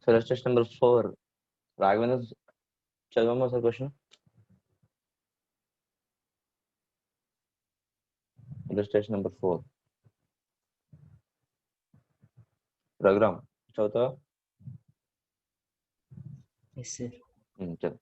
So illustration number 4. Raghavendra, chadavama sir question. Illustration number 4. Raghuram, chauta. Yes, sir. Chal.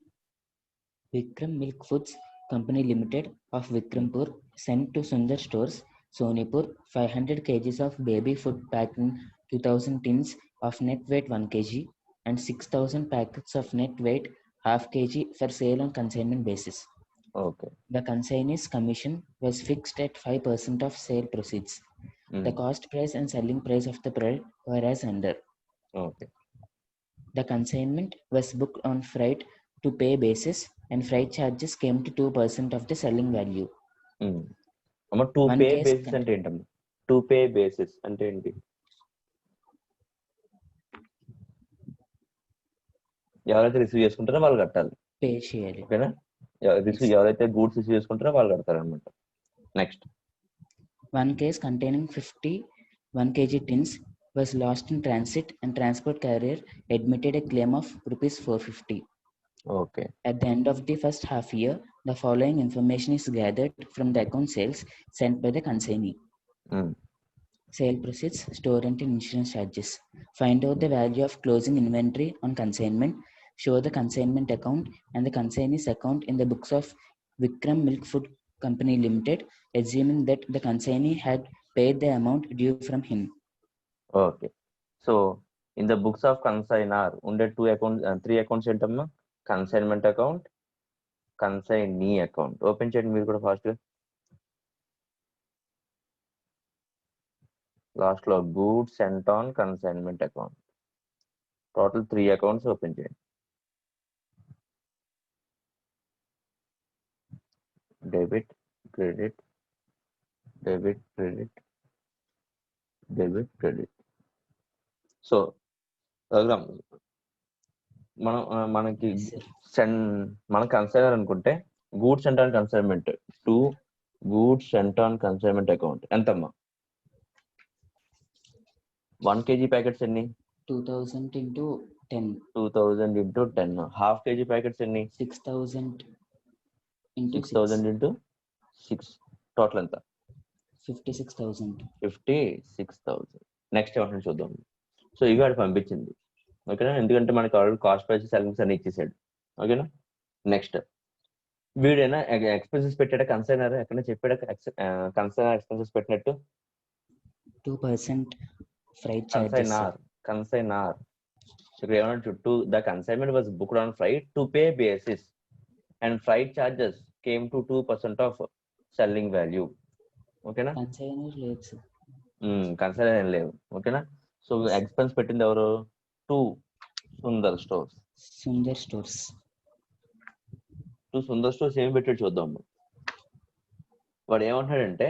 Vikram Milk Foods Company Limited of Vikrampur sent to Sundar Stores, Sonipur, 500 kgs of baby food packed in 2000 tins of net weight 1 kg and 6000 packets of net weight half kg for sale on consignment basis. Okay. The consignee's commission was fixed at 5% of sale proceeds. The cost price and selling price of the product were as under. Okay. The consignment was booked on freight to pay basis and freight charges came to 2% of the selling value. అమ్మ to One pay case basis అంటే ఏంటమ్మా? To pay basis అంటే ఏంటి? ఎవరైతే receive చేసుకుంటారో వాళ్ళు కట్టాలి. Pay చేయాలి. ఓకేనా? ఎవరైతే గూడ్స్ రిసీవ్ చేసుకుంటారో వాళ్ళు కడతారు అనమాట. Next. One case containing 50 1 kg tins was lost in transit and transport carrier admitted a claim of rupees 450. Okay. At the end of the first half year, the following information is gathered from the account sales sent by the consignee. Sale proceeds, store rent and insurance charges. Find out the value of closing inventory on consignment. Show the consignment account and the consignee's account in the books of Vikram Milk Food Company Limited, assuming that the consignee had paid the amount due from him. Okay. So, in the books of consignor, unde 3 accounts ఏంటమ్మా? Consignment account, consignee account. Open చేయండి మీరు కూడా fast గా. Last లో goods sent on consignment account. Total 3 accounts open చేయండి. Debit, credit, debit, credit, debit, credit. So మనకి మన consignor అనుకుంటే goods sent on consignment to goods sent on consignment account ఎంతమ్మా? 1 kg ప్యాకెట్స్ ఎన్ని? 2000 into 10. 2000 into 10. Half KG packets ఎన్ని? 6000 into 6000 into 6. Total ఎంత? 56,000. 56,000. Next ఏమంటే చూద్దాం. సో ఇవి వాడు పంపించింది. ఓకేనా? ఎందుకంటే మనకి ఆల్రెడీ కాస్ట్ ప్రైస్ సెల్లింగ్స్ అన్ని ఇచ్చేసాడు. ఓకేనా? నెక్స్ట్ వీడైనా ఎక్స్పెన్సెస్ పెట్టాడా? కన్సైనర్ ఎక్కడ చెప్పాడా కన్సైనర్ ఎక్స్పెన్సెస్ పెట్టినట్టు? 2% freight charges. Consignor. ఇక్కడ ఏమన్నా the consignment was booked on freight to pay basis and freight charges came to 2% of selling value. ఓకేనా? కన్సైనర్ లేదు. కన్సైనర్ ఏం లేవు. ఓకేనా? సో ఎక్స్పెన్స్ పెట్టింది ఎవరు? To Sundar stores. Sundar stores. To Sundar stores ఏం పెట్టాడు చూద్దాం. వాడు ఏమంటున్నాడంటే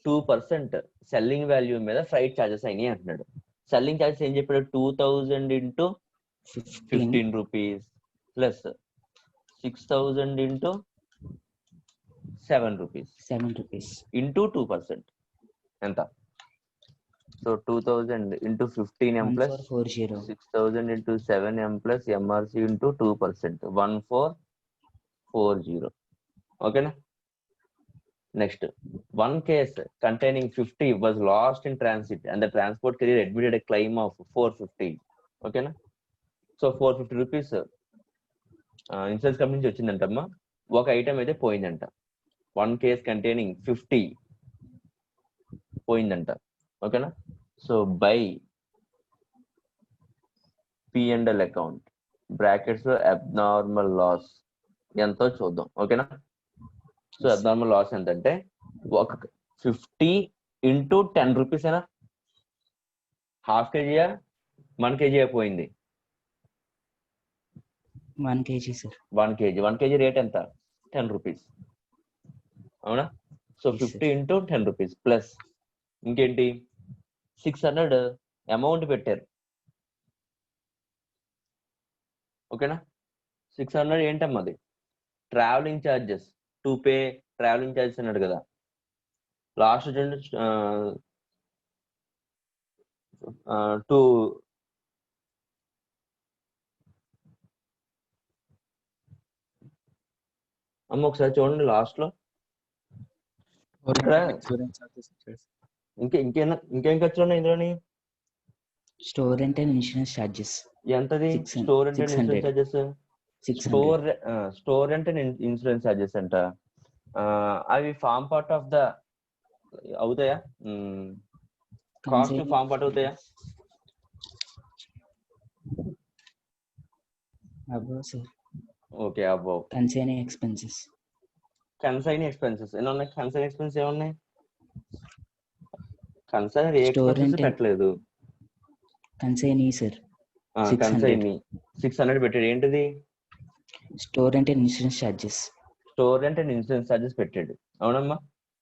2% సెల్లింగ్ వాల్యూ మీద ఫ్రైట్ ఛార్జెస్ అయినాయి అంటున్నాడు. సెల్లింగ్ ఛార్జెస్ ఏం చెప్పాడు? 2000 into 15 rupees plus 6000 into 7 rupees. 7 rupees into 2%. ఎంత? So 2000 into 15 m plus 6000 into 7 m plus MRC into 2%. 1440. ఓకేనా? Next, one case containing 50 was lost in transit and the transport carrier admitted a claim of 450. Okay na? So 450 rupees insurance company నుంచి వచ్చిందంటమ్మా. ఒక item అయితే పోయిందంట. One case containing 50 పోయిందంట. ఓకేనా? So by P&L account brackets లో abnormal loss ఎంతో చూద్దాం. ఓకేనా? సో అబ్నార్మల్ లాస్ ఎంతంటే ఒక 50 into 10 rupees అయినా హాఫ్ కేజీయా 1 kg పోయింది? 1 kg sir. 1 kg. 1 kg rate ఎంత? 10 rupees. అవునా? సో 50 into 10 rupees ప్లస్ ఇంకేంటి 600 అమౌంట్ పెట్టారు. ఓకేనా? 600 ఏంటమ్మా అది? Travelling charges to pay travelling charges అన్నాడు కదా. లాస్ట్ టు అమ్మ ఒకసారి చూడండి లాస్ట్ లో ఇక్కడ ఇంకేం ఖర్చులు ఉన్నాయి ఇందులోని. Store rent and insurance charges. ఎంతది 600. Store rent and insurance 600. Charges? 600. Store rent and insurance charges అంట. అవి ఫార్మ్ పార్ట్ ఆఫ్ ద అవుతాయా? కాస్ట్ ఫార్మ్ పార్ట్ అవుతాయా? Above, sir. Okay, above. Concerning expenses. Consign expenses ఎన్ని ఉన్నాయి? కన్సైన్ ఎక్స్పెన్సెస్ ఏమున్నాయి? Consign A Store expenses rent and పెట్టలేదు. consignee, sir. 600. Consign 600 పెట్టాడు. ఏంటిది? Store rent and insurance charges. Store rent and insurance charges పెట్టాడు. అవునమ్మా.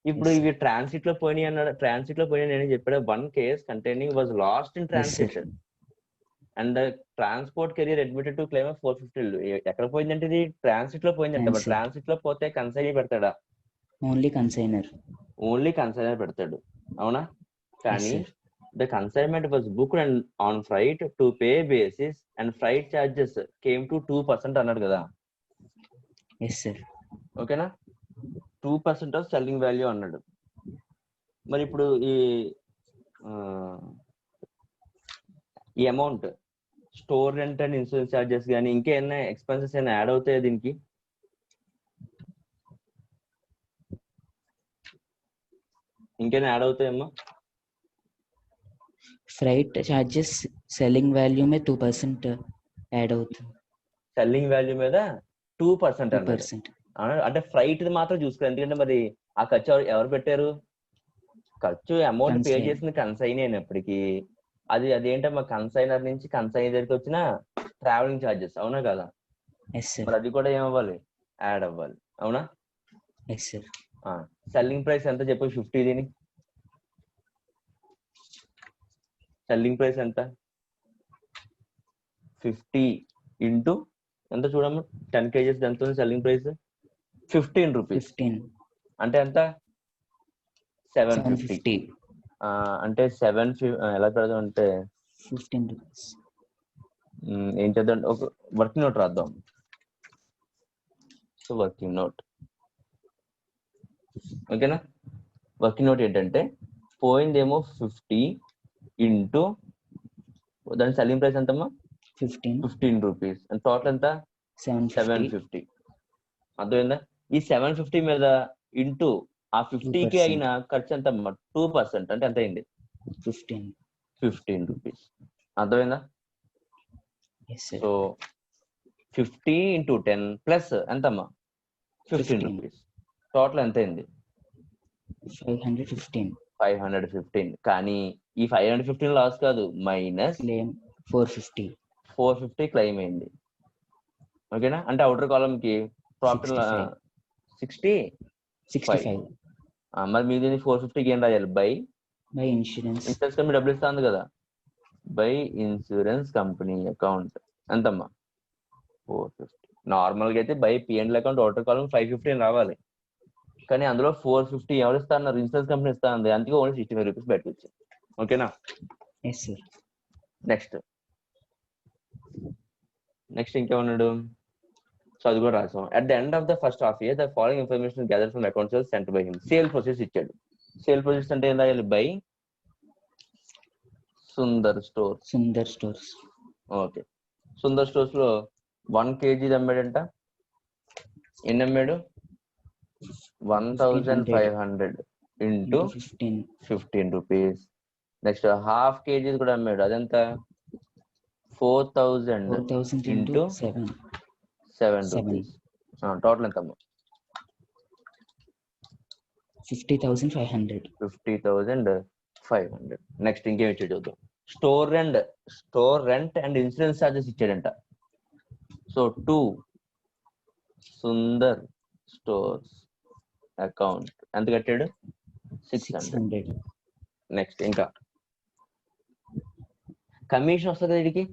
ఇప్పుడు Yes, ఇవి ట్రాన్సిట్ లో పోయినాయి అన్నాడు. ట్రాన్సిట్ లో పోయినా నేను చెప్పాడు 1 case containing was lost in yes, transit sir. and the transport carrier admitted to claim of 450. ఎక్కడ పోయిందంటే ఇది ట్రాన్సిట్ లో పోయిందంట. Transit. ట్రాన్సిట్ లో పోతే కన్సైనీ పెడతాడా? Only consignor. ఓన్లీ కన్సైనర్ పెడతాడు. అవునా? Yes, కానీ sir. the consignment was booked and on freight to pay basis and freight charges came to 2% అన్నాడు కదా. Yes, sir. ఓకేనా? 2% ఆఫ్ సెల్లింగ్ వాల్యూ అన్నాడు. మరి ఇప్పుడు ఈ amount store rent and insurance charges కానీ ఇంకేమైనా ఎక్స్పెన్సెస్ అయినా యాడ్ అవుతాయా దీనికి? ఇంకేమైనా add అవుతాయమ్మా? Freight charges selling value में 2% add అవుతుంది. సెల్లింగ్ వాల్యూ మీద 2% అన్నాడు. 2%. అంటే ఫ్రైట్ మాత్రం చూసుకోవాలి. ఎందుకంటే మరి ఆ ఖర్చు ఎవరు పెట్టారు? ఖర్చు అమౌంట్ పే Consign. చేసింది కన్సైన్ అయినప్పటికీ అదేంటమ్మా, కన్సైనర్ నుంచి కన్సైన్ దగ్గరికి వచ్చిన ట్రావెలింగ్ ఛార్జెస్. అవునా కదా? Yes, sir. మరి అది కూడా ఏమవ్వాలి? యాడ్ అవ్వాలి. అవునా? Yes, sir. సెల్లింగ్ ప్రైస్ ఎంత చెప్పు? 50. దీని సెల్లింగ్ ప్రైస్ ఎంత? 50 ఇంటూ ఎంత చూడమ్మా? 10 kgs ఎంత ఉంది సెల్లింగ్ ప్రైస్? 15 రూపీస్. 15. అంటే ఎంత? 750. అంటే 7 ఎలా పెడదాం అంటే 15 rupees. ఏం చేద్దాం, ఒక వర్కింగ్ నోట్ రాద్దాం. సో వర్కింగ్ నోట్, ఓకేనా? వర్కింగ్ నోట్ ఏంటంటే పోయిందేమో 50 ఇంటూ దాని సెల్లింగ్ ప్రైస్ ఎంతమ్మా? 15 రూపీస్. అండ్ టోటల్ ఎంత? 750. అర్థమైందా? ఈ 750 మీద ఇంటూ ఆ 50కి అయిన ఖర్చు ఎంత? 2%. అంటే ఎంత అయింది? 15 రూపీస్. అర్థమైందా? సో 50 ఇంటూ 10 ప్లస్ ఎంతమ్మా? 15 రూపీస్. టోటల్ ఎంత అయింది? 515. కానీ ఈ 515 లాస్ కాదు, మైనస్ 450 క్లెయిమ్ అయింది. ఓకేనా? అంటే అవుటర్ కాలమ్ కి ప్రాఫిట్ 65. మరి మీది 450కి ఏం రాయాలి? బై ఇన్సూరెన్స్ కంపెనీ డబ్బులు ఇస్తుంది కదా. బై ఇన్సూరెన్స్ కంపెనీ అకౌంట్ ఎంతమ్మా? 450. నార్మల్ గా అయితే by PNL account outer column 515 రావాలి. కానీ అందులో 450 ఎవరు ఇస్తా అన్నారు? ఇన్సూరెన్స్ కంపెనీ ఇస్తా ఉంది. అందుకే ఓన్లీ 65 రూపీస్ పెట్టవచ్చు. ఓకేనా? నెక్స్ట్ ఇంకేమన్నాడు? సో అది కూడా రాసాం. At the end of the first half year the following information gather from account sales sent by him. Sale process ఇచ్చాడు. సేల్ ప్రొసెస్ అంటే ఏం రాయాలి? By Sundar stores. Okay. Sundar stores లో 1 kg అమ్మాడంట. ఎన్ని అమ్మాడు? 1500 into 15 rupees. Next half kg కూడా అమ్మాడు. అదెంత? 4000 into 7 rupees. Total ఎంత? 50,500. Next ఇంకేం ఇచ్చాడు చూద్దాం. Store rent and insurance charges ఇచ్చాడంట. సో 2 సుందర్ స్టోర్స్ అకౌంట్ ఎంత కట్టాడు? 600. నెక్స్ట్ ఇంకా కమిషన్ వస్తుంది. వీడికి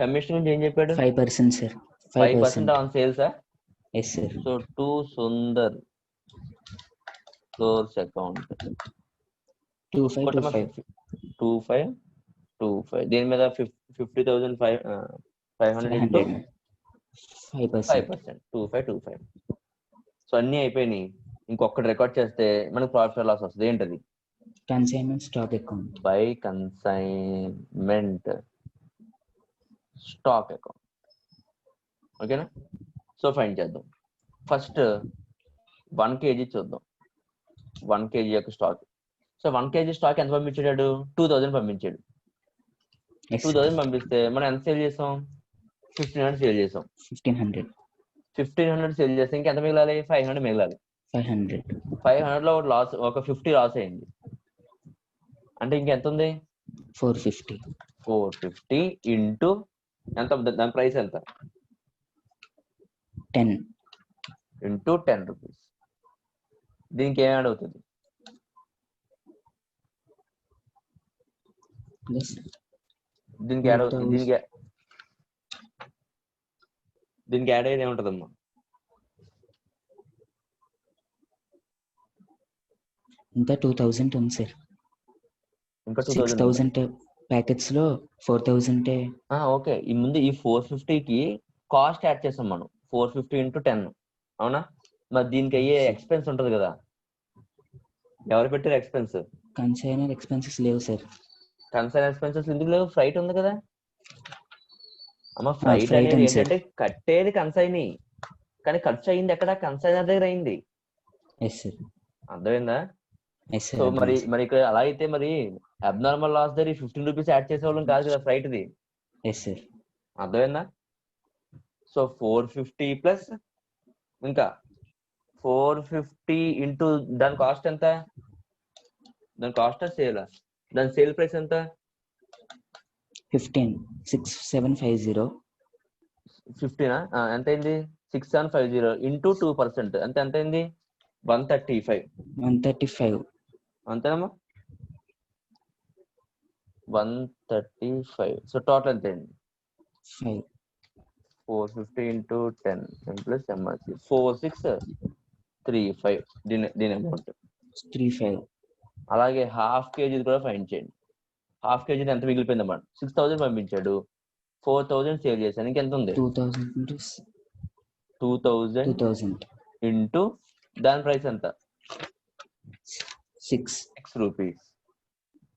కమిషన్ గురించి ఏం చెప్పాడు? 5%, sir. 5% on sales. Yes, sir. So 2 Sundar stores account 2525. దీని మీద 50,500 ఇంటూ 5%. 25. సో అన్ని అయిపోయినాయి. ఇంకొకటి రికార్డ్ చేస్తే మనకు ప్రాఫిట్ లాస్ వస్తుంది. ఏంటది? Consignment stock account. By consignment stock account. ఓకేనా? సో ఫైండ్ చేద్దాం. ఫస్ట్ 1 kg చూద్దాం. 1 kg యొక్క స్టాక్. సో 1 kg స్టాక్ ఎంత పంపించాడు? 2000 పంపించాడు. Yes, sir. 2000 పంపిస్తే మనం ఎంత సేల్ చేసాం? 1500 సేల్ చేసాం. 1500. 1500 సేల్ చేస్తే ఇంకెంత మిగలాలి? 500 మిగలాలి. 500. 500 లో లాస్, ఒక 50 లాస్ అయింది. అంటే ఇంకెంత ఉంది? 450. 450 ఇంటూ ఎంత? దాని ప్రైస్ ఎంత? 10. Into 10 rupees. దీనికి ఏం యాడ్ అవుతుంది? Yes. దీనికి యాడ్ అవుతుంది. దీనికి యాడ్ అయ్యేది ఏముంటదమ్మా? ఇంకా 2000 ఉంది సార్. ఇంకా 6000 ప్యాకెట్స్ లో 4000. ఓకే. ఈ ముందు ఈ 450కి కాస్ట్ యాడ్ చేసాం మనం. 450 ఇంటూ 10. అవునా? మరి దీనికి అయ్యే ఎక్స్పెన్స్ ఉంటది కదా. ఎవరు పెట్టారు ఎక్స్పెన్స్? కన్సైనర్ ఎక్స్పెన్సెస్ లేవు సార్. కన్సైనర్ ఎక్స్పెన్సెస్ ఎందుకు లేవు? ఫ్రైట్ ఉంది కదా అమ్మ. ఫ్రైట్ freight అనేది ఉంది సార్. ఏంటంటే కట్టేది కన్సైని, కానీ ఖర్చు అయింది ఎక్కడ? కన్సైనర్ దగ్గర అయింది. Yes sir. అర్థమైందా? Yes so sir. మరి ఇక్కడ అలా అయితే మరి అబ్నార్మల్ లాస్ దగ్గర 15 రూపీస్ యాడ్ చేసేవాళ్ళం కాదు కదా ఫ్రైట్ ది. Yes sir. అర్థమైందా? సో 450 ప్లస్ ఇంకా 450 ఇంటూ దాని కాస్ట్ ఎంత? దాని కాస్ట్ సేల్, దాని సేల్ ప్రైస్ ఎంత? 15,6750. 15 ఎంత అయింది? 6750 ఇంటూ 2% అంటే ఎంత అయింది? 135. 135. అంతేనమ్మా? 135. సో టోటల్ ఎంత అయింది? 5. 450 ఇంటూ 10 ప్లస్ ఎంఆర్సి 4635. దీని అమౌంట్ 35. అలాగే హాఫ్ కేజీ కూడా ఫైండ్ చేయండి. హాఫ్ కేజీ ఎంత మిగిలిపోయింది అన్నమాట? 6000 పంపించాడు, 4000 సేల్ చేశాను. ఇంకెంత ఉంది? 2000 ఇంటూ దాని ప్రైస్ ఎంత? 6 రూపీస్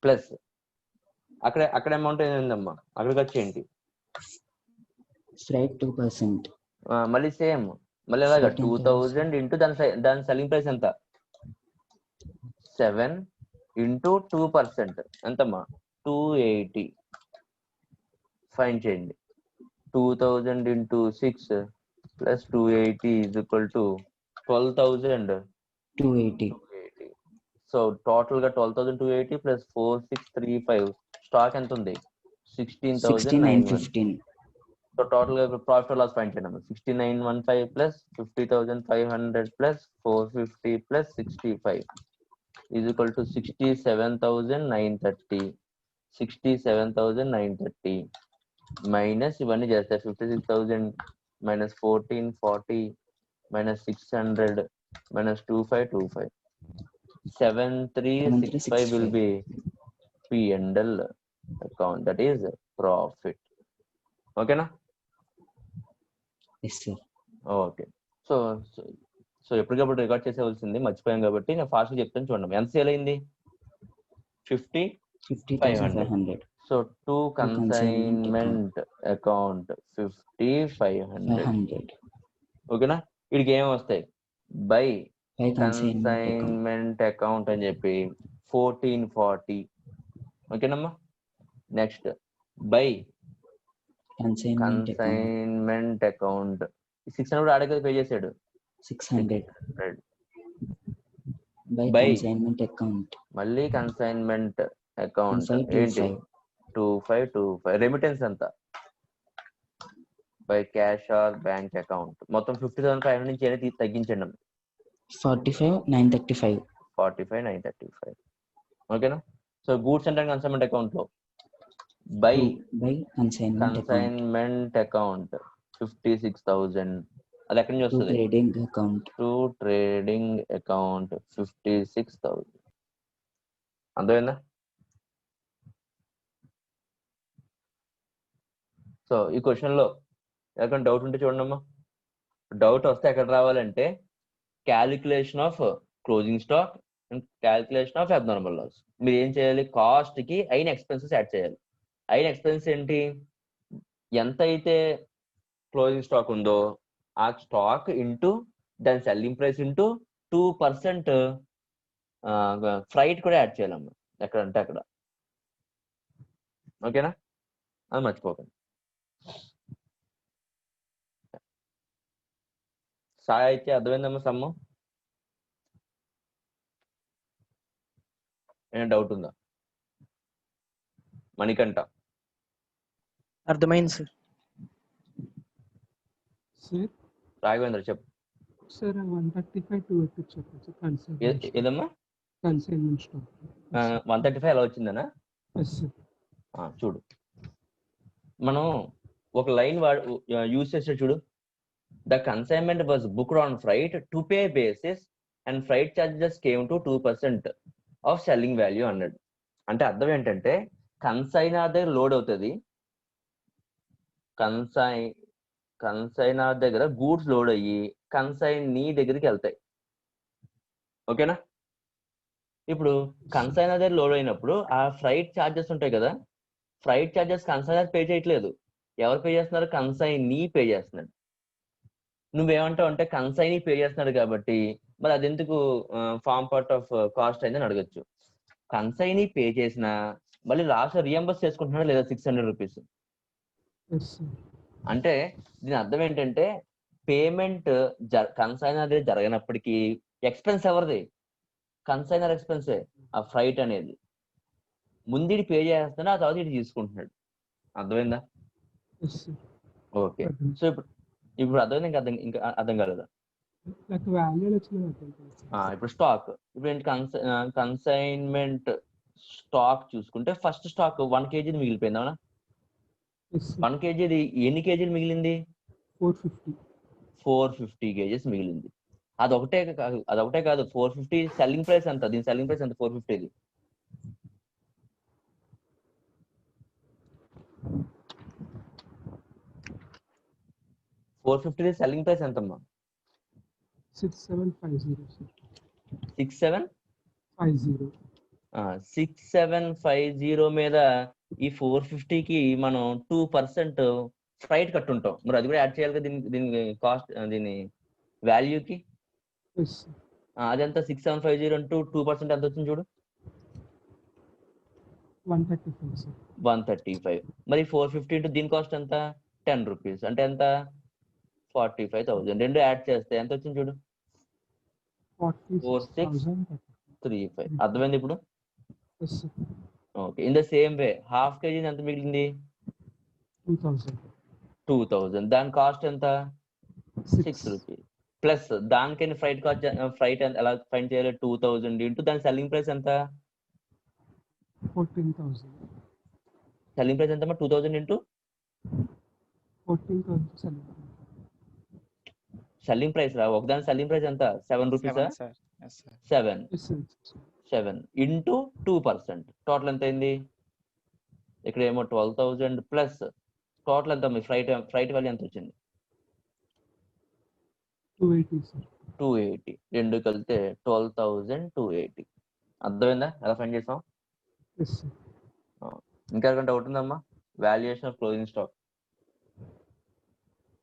ప్లస్ అక్కడ అమౌంట్ ఏందమ్మా? అక్కడ ఖర్చు ఏంటి? ఫ్రైట్ 2%. మళ్ళీ సేమ్, మళ్ళీ అలాగా 2000 ఇంటూ దాని సెల్లింగ్ ప్రైస్ ఎంత? 7 ఇంటూ 2% ఎంతమ్మా? 280. ఫైన్ చేయండి. 2000 into 6 plus 280 is equal to 12,280. So total గా 12,280 ప్లస్ 4635. స్టాక్ ఎంత ఉంది? 16,915. సో టోటల్ గా ప్రాఫిట్ లాస్ ఫైండ్ చేయండి. 6915 plus 50,500 plus 450 plus 65 is equal to 67,930. 67,930 minus ఇవన్నీ చేస్తే 56,000 minus 1440 minus 600 minus 2525. 7365 will be P&L account, that is profit. ఓకేనా? Yes sir. Okay. So ఎప్పటికప్పుడు record చేసేవలసింది, మర్చిపోయాం కాబట్టి నేను ఫాస్ట్ చెప్తాను చూడండి. ఎంత సేల్ అయింది? 50,500. So to consignment account 50,500. ఓకేనా? వీడికి ఏమేమి వస్తాయి? బై కన్సైన్మెంట్ అకౌంట్ అని చెప్పి 1440. ఓకేనమ్మా? నెక్స్ట్ బై కన్సైన్మెంట్ అకౌంట్ 600 ఆడే కదా పే చేశాడు. 600 బై కన్సైన్మెంట్ అకౌంట్. మళ్ళీ కన్సైన్మెంట్ అకౌంట్ ఏంటి? 2525. రెమిటెన్స్ ఎంత? By cash or bank account. మొత్తం 50,500 నుంచి ఏదైనా తగ్గించండి. 45,935. 45,935. ఓకేనా? So goods and consignment account లో బై కన్సైన్మెంట్ అకౌంట్ 56,000. అది ఎక్కడి నుంచి వస్తుంది? To trading account 56,000. అర్థమైందా? సో ఈ క్వశ్చన్ లో ఎవరికైనా డౌట్ ఉంటే చూడండి. డౌట్ వస్తే ఎక్కడ రావాలంటే calculation of closing stock and calculation of abnormal loss. మీరు ఏం చేయాలి, కాస్ట్ కి అయిన ఎక్స్పెన్సెస్ యాడ్ చేయాలి. అయిన ఎక్స్పెన్సెస్ ఏంటి, ఎంత అయితే క్లోజింగ్ స్టాక్ ఉందో ఆ స్టాక్ ఇంటూ దాని సెల్లింగ్ ప్రైస్ ఇంటూ 2% ఫ్రైట్ కూడా యాడ్ చేయాలమ్మా ఎక్కడంటే అక్కడ. ఓకేనా, అది మర్చిపోకండి. సాయి అయితే అర్థమైందమ్మా సమ్ము? ఏమైనా డౌట్ ఉందా? మణికంఠ అర్థమైంది సార్. సార్ రాఘవేంద్ర చెప్పు. సార్ 135 టు చెప్పచ్చు. ఏదమ్మా కన్సైన్మెంట్ స్టాక్ 135 ఎలా వచ్చిందనా? చూడు, మనం ఒక లైన్ యూజ్ చేస్తే చూడు, the consignment was booked on freight to pay basis and freight charges came to 2% of selling value అన్నాడు. అంటే అర్థం ఏంటంటే కన్సైనర్ దగ్గర లోడ్ అవుతుంది, కన్సైనర్ దగ్గర గూడ్స్ లోడ్ అయ్యి కన్సైన్ నీ దగ్గరికి వెళ్తాయి. ఓకేనా, ఇప్పుడు కన్సైనర్ దగ్గర లోడ్ అయినప్పుడు ఆ ఫ్రైట్ ఛార్జెస్ ఉంటాయి కదా, ఫ్రైట్ ఛార్జెస్ కన్సైనర్ పే చేయట్లేదు, ఎవరు పే చేస్తున్నారు, కన్సైన్ నీ పే చేస్తున్నాడు. నువ్వేమంటావు అంటే కన్సైన్ పే చేస్తున్నాడు కాబట్టి మరి అది ఎందుకు ఫార్మ్ పార్ట్ ఆఫ్ కాస్ట్ అయిందని అడగచ్చు. కన్సైన్ పే చేసినా మళ్ళీ లాస్ట్ రియంబర్స్ చేసుకుంటున్నాడు లేదా 600 రూపీస్. అంటే దీని అర్థం ఏంటంటే పేమెంట్ కన్సైనర్ దగ్గర జరగనప్పటికీ ఎక్స్పెన్స్ ఎవరిది, కన్సైనర్ ఎక్స్పెన్సే ఆ ఫ్రైట్ అనేది. ముందు పే చేస్తున్నాడు, ఆ తర్వాత ఇటు తీసుకుంటున్నాడు. అర్థమైందా? ఓకే, సో ఇప్పుడు అర్థమైంది, ఇంకా అర్థం కాలేదా? ఇప్పుడు స్టాక్, ఇప్పుడు ఏంటి, కన్సైన్మెంట్ స్టాక్ చూసుకుంటే ఫస్ట్ స్టాక్ 1 kg మిగిలిపోయింది. అవునా, 1 kg ఎన్ని కేజీలు మిగిలింది, 450 kgs మిగిలింది. అదొకటే కాదు 450 సెల్లింగ్ ప్రైస్ ఎంత, దీని సెల్లింగ్ ప్రైస్ ఎంత 450ది? సెల్లింగ్ ప్రైస్ ఎంతమ్మా? 6750 మీద ఈ 450కి మనం 2% ఫ్రైట్ కట్టుంటాం, మరి అది కూడా యాడ్ చేయాలి కదా దీని కాస్ట్, దీని వాల్యూకి. అదెంత, 6750 అంటూ 2% ఎంత వచ్చింది చూడు, 135. మరి 450 ఇంటూ దీని కాస్ట్ ఎంత, 10 రూపీస్, అంటే ఎంత, 45,000. రెండు యాడ్ చేస్తే ఎంత వచ్చింది చూడు, 4635. అర్థమైంది ఇప్పుడు? Okay, in the same way half KG ఎంత మిగిలింది, 2000. దాని కాస్ట్ ఎంత, 6 రూపీస్. ప్లస్ దానికైనా ఫ్రైట్ ఎలా ఫైండ్ చేయాలి, 2000 ఇంటూ దాని సెల్లింగ్ ప్రైస్ ఎంత, 14,000. సెల్లింగ్ ప్రైస్ ఎంత, 2000 ఇంటూ 14,000 సెల్లింగ్ ప్రైస్ రా, ఒకదాని సెల్లింగ్ ప్రైస్ ఎంత, 7 రూపీసా, 7 ఇంటూ 2%, టోటల్ ఎంత అయింది, ఇక్కడ ఏమో 12,000 ప్లస్ టోటల్ ఎంత, మీ ఫ్రైట్ వాల్యూ ఎంత వచ్చింది, 280. రెండు కలిపితే 12,280. అర్థమైందా ఎలా ఫైండ్ చేసాం? ఇంకా డౌట్ ఉందమ్మా, valuation of closing stock.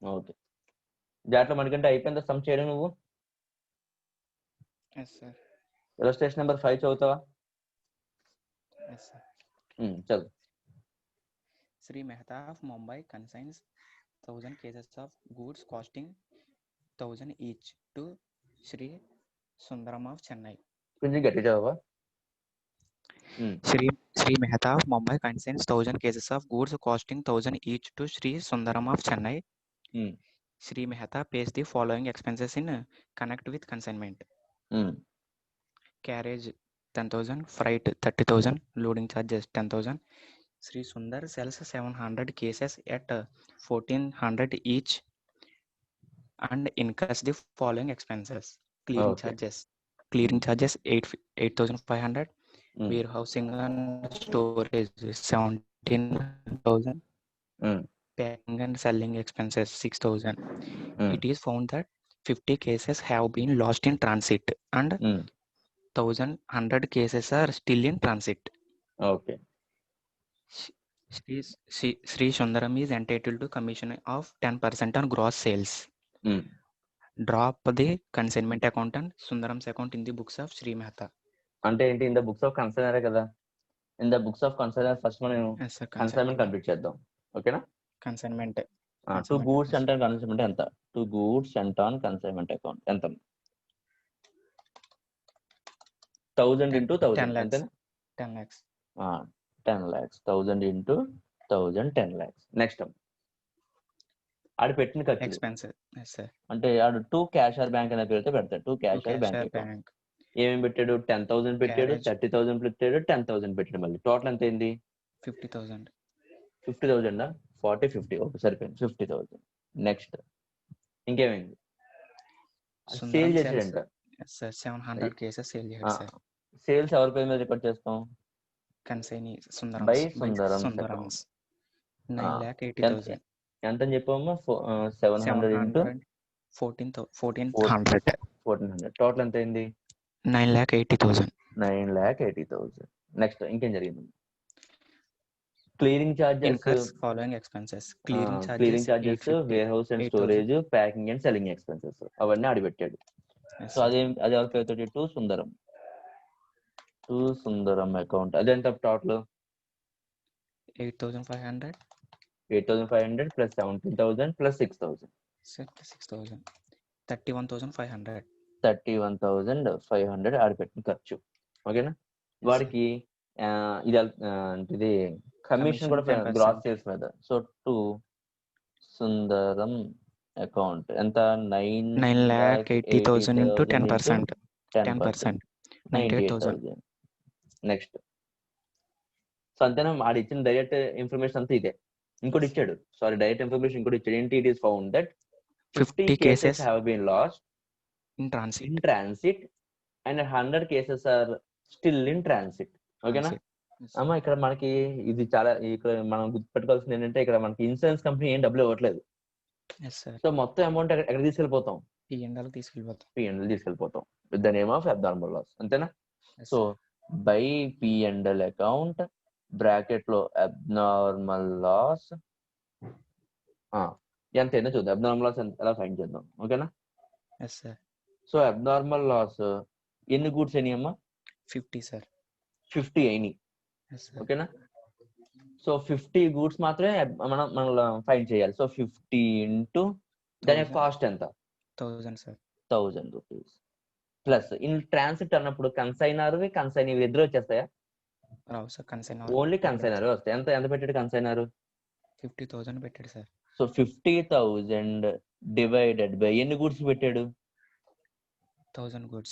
Okay, దాంట్లో మనకంటే అయిపోయిందా సమ్ చేయడం నువ్వు? ఇలస్ట్రేషన్ నెంబర్ 5 చదువుతావా? చదువు. Sri Mehta of Mumbai consigns 1,000 cases of goods costing 1,000 each to Sri Sundaram of Chennai. కొంచెం గట్టి చదవా? Sri Mehta of Mumbai consigns 1,000 cases of goods costing 1,000 each to Sri Sundaram of Chennai. Sri Mehta pays the following expenses in connect with consignment. Carriage 10,000, freight 30,000, loading charges 10,000. Sri Sundar sells 700 cases at 1,400 each and incurs the following expenses. Clearing charges 8,500, warehousing and storage 17,000, packing and selling expenses 6,000. It is found that 50 cases have been lost in transit and 1,100 cases are still in transit. Okay. Sri Sundaram is entitled to commission of 10% on gross sales. Drop the consignment account and Sundaram's account in the books of Sri Mehta. అంటే ఏంటి? In the books of కన్సైనరే కదా. In the books of consignor first మనం consignment complete చేద్దాం. ఓకేనా? Consignment to goods and on consignment ఎంత? To goods and on consignment account ఎంత? 1000 into 1000 ఎంతనా? 10 lakhs. 10 lakhs. 1000 into 1000 10 lakhs. Next ఆడు పెట్టిన ఖర్చు ఎక్స్పెన్సెస్. Yes sir. అంటే ఆడు టు క్యాషర్ బ్యాంక్ అనే పేరుతో పెడతాడు. To cashier bank. ఏమేమి పెట్టాడు? 10,000 పెట్టాడు, 30,000 పెట్టాడు, 10,000 పెట్టాడు. మళ్ళీ టోటల్ ఎంత అయింది? 50,000. 50,000 40 50 ఓకే సరిపోయింది. 50,000. నెక్స్ట్ ఇంకేమైంది? సేల్ చేసాడంట. 700 కేసెస్ సేల్ చేశాడు సార్. సేల్స్ ఎవరి పేరు మీద రికార్డ్ చేస్తాం? కన్సైనీ బై సుందరం. 9,80,000. ఎంత అని చెప్పామా? 700 into 1400. టోటల్ ఎంత అయింది? 9,80,000. 9,80,000. నెక్స్ట్ ఇంకేం జరిగింది? Clearing charges, following expenses. Clearing charges, warehouse and storage, packing and selling expenses అవన్నీ ఆడిపెట్టాడు. సో అది ఎవరి పేరుతో? To Sundaram. To Sundaram account. అదెంత టోటల్? 8,500. 8,500 plus 17,000 plus 6,000. 31,500. 31,500 ఆడిపెట్టిన ఖర్చు. ఓకేనా? వాడికి ఇది కమిషన్ కూడా గ్రాస్ సేల్స్ మీద. సో టు సుందరం అకౌంట్ ఎంత? 9,80,000 into 10%. 10%. 98,000. నెక్స్ట్ సో అంతేనా? ఆడు ఇచ్చిన డైరెక్ట్ ఇన్ఫర్మేషన్ అంతా ఇదే. ఇంకోటి ఇచ్చాడు, సారీ డైరెక్ట్ ఇన్ఫర్మేషన్ ఇంకోటి ఇచ్చాడు. ఏంటి? It is found that 50 cases have been lost in transit and 100 cases are still in transit. ఓకేనా? అమ్మా ఇక్కడ మనకి ఇది చాలా ఇక్కడ మనం గుర్తుపెట్టుకోవాల్సింది ఏంటంటే ఇక్కడ మనకి ఇన్సూరెన్స్ కంపెనీ ఏం డబ్బులు ఇవ్వట్లేదు. సో మొత్తం అమౌంట్ ఎక్కడ తీసుకెళ్ళిపోతాం? P&L తీసుకెళ్ళిపోతాం with the name of abnormal loss. అంతేనా? So by P&L account bracket లో అబ్నార్మల్ లాస్ ఎంత అయినా చూద్దాం. అబ్నార్మల్ లాస్ ఎలా ఫైండ్ చేద్దాం. ఓకేనా? సో అబ్నార్మల్ లాస్ ఎన్ని గూడ్స్ అయినాయి అమ్మా? 50 సార్. 50 అయినాయి. ఓకేనా? సో 50 గూడ్స్ మాత్రమే మనం ఫైండ్ చేయాలి. సో 50 into దాని కాస్ట్ ఎంత? 1,000 sir. 1,000 rupees plus in transit అన్నప్పుడు కన్సైనర్ ఇద్దరు వచ్చేస్తాయా? రావు సార్. ఓన్లీ కన్సైనర్ వస్తాయి. ఎంత పెట్టాడు కన్సైనర్? 50,000 పెట్టాడు సార్. సో 50,000 డివైడెడ్ బై ఎన్ని గూడ్స్ పెట్టాడు? 1,000 goods.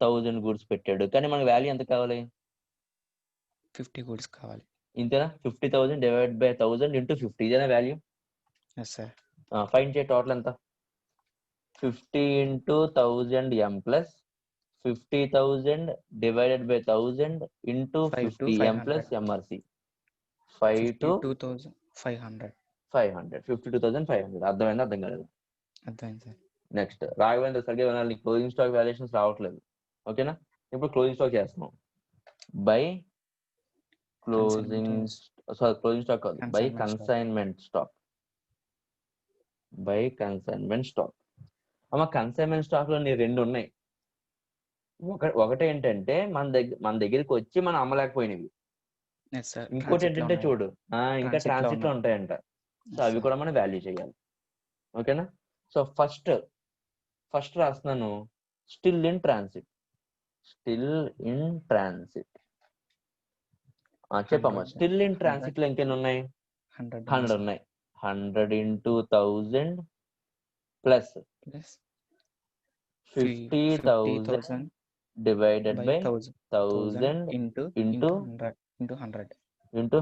1,000 గూడ్స్ పెట్టాడు. కానీ మనకు వాల్యూ ఎంత కావాలి? 50 goods కావాలి. ఇంతేనా? 50,000 డివైడ్ బై 1,000 into 50 ఇదేనా వాల్యూ? Yes sir. ఫైండ్ చేయ టోటల్ ఎంత? 50 into 1,000 m plus 50,000 divided by 1,000 into 50 m plus MRC. 52,500. 52,500. అర్థమైందా? అర్థం కాలేదు. అర్థమైంది సార్. నెక్స్ట్ రాఘవేంద్ర సరిగ్గా వినాలి. క్లోజింగ్ స్టాక్ వాల్యుయేషన్స్ రావట్లేదు. ఓకేనా? ఇప్పుడు క్లోజింగ్ స్టాక్ చేస్తున్నాం. బై క్లోజింగ్ స్టాక్ కాదు, by consignment stock. By consignment stock. అమ్మ కన్సైన్మెంట్ స్టాక్ లో రెండు ఉన్నాయి. ఒకటి ఏంటంటే మన దగ్గరికి వచ్చి మనం అమ్మలేకపోయినవి. ఇంకోటి ఏంటంటే చూడు ఇంకా ట్రాన్సిట్ లో ఉంటాయంట. సో అవి కూడా మనం వాల్యూ చేయాలి. ఓకేనా? సో ఫస్ట్ రాస్తున్నాను స్టిల్ ఇన్ ట్రాన్సిట్. చెప్పమ్మా. స్టిల్ ఇన్ ట్రాన్సిట్ లో ఇంకెన్ని ఉన్నాయి? 100 ఉన్నాయి. 100 into 1,000 plus 50,000 divided by 1,000 into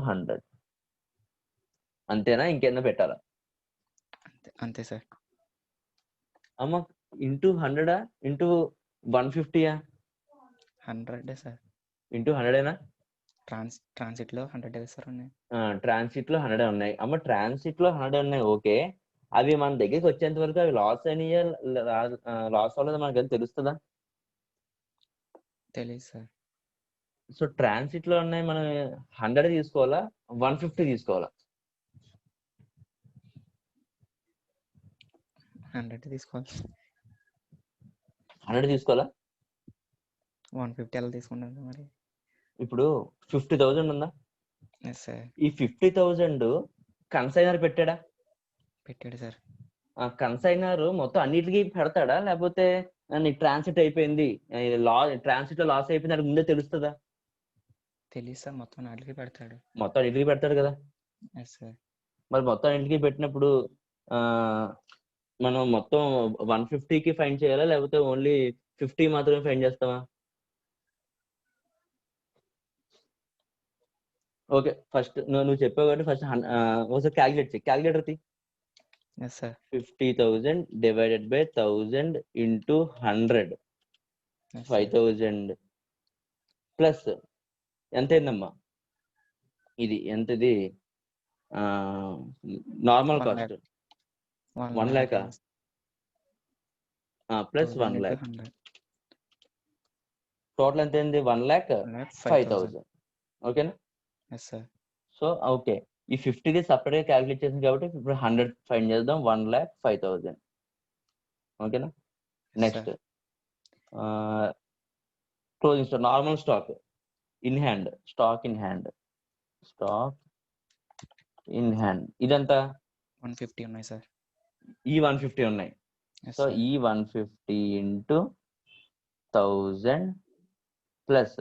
100. అంతేనా? ఇంకేనా పెట్టాలా? అంతే సార్. అమ్మ ఇంటూ 100 ఇంటూ 150 100 సార్. ఇంటూ 100ఏనా? ట్రాన్సిట్ లో 100 సార్ ఉన్నాయి. ట్రాన్సిట్ లో 100 ఉన్నాయి అమ్మ. ట్రాన్సిట్ లో 100 ఉన్నాయి, ఓకే. అవి మన దగ్గరికి వచ్చేంత వరకు అవి లాస్ అయినాయా లాస్ అవ్వలేదు మనకి అది తెలుస్తుందా? తెలియదు సార్. సో ట్రాన్సిట్ లో ఉన్నాయి, మనం 100 తీసుకోవాలా 150 తీసుకోవాలా? 100 తీసుకోవాలి. 100 తీసుకోవాలా? 150 ఎలా తీసుకుంటాను మరి? ఇప్పుడు 50,000 ఉందా? Yes sir. ఈ 50,000 కన్సైనర్ పెట్టాడా? పెట్టాడు సార్. ఆ కన్సైనర్ మొత్తం అన్నిటికీ పెడతాడా, లేకపోతే నీకు ట్రాన్సిట్ అయిపోయింది ట్రాన్సిట్ లో లాస్ అయిపోయింది అది ముందే తెలుస్తుందా? తెలియదు సార్, మొత్తం నాటికి పెడతాడు. మొత్తం అన్నిటికీ పెడతాడు కదా. Yes sir. మరి మొత్తం అన్నిటికీ పెట్టినప్పుడు మనం మొత్తం 150కి ఫైన్ చేయాలా, లేకపోతే ఓన్లీ 50 మాత్రమే ఫైన్ చేస్తావా? ఓకే, ఫస్ట్ నువ్వు చెప్పావు కాబట్టి ఫస్ట్ ఒకసారి క్యాలిక్యులేట్ చేయి. క్యాలిక్యులేటర్ తీ. Yes sir. 50,000 divided by 1000 into 100 5,000 plus ఎంత అయిందమ్మా? ఇది ఎంతది? Normal cost 1 lakh plus 1 lakh total ఎంత అయింది? 1,05,000. ఓకేనా? Yes sir. సో ఓకే, ఈ 50ది సపరేట్ గా క్యాలిక్యులేట్ చేసింది కాబట్టి ఇప్పుడు 100 ఫైన్ చేద్దాం. 1,05,000. ఓకేనా? Next closing stock, normal stock in hand, stock in hand ఇదంతా 150 ఉన్నాయి సార్. ఈ 150 ఉన్నాయి. సో ఈ 150 ఇంటూ 1000 ప్లస్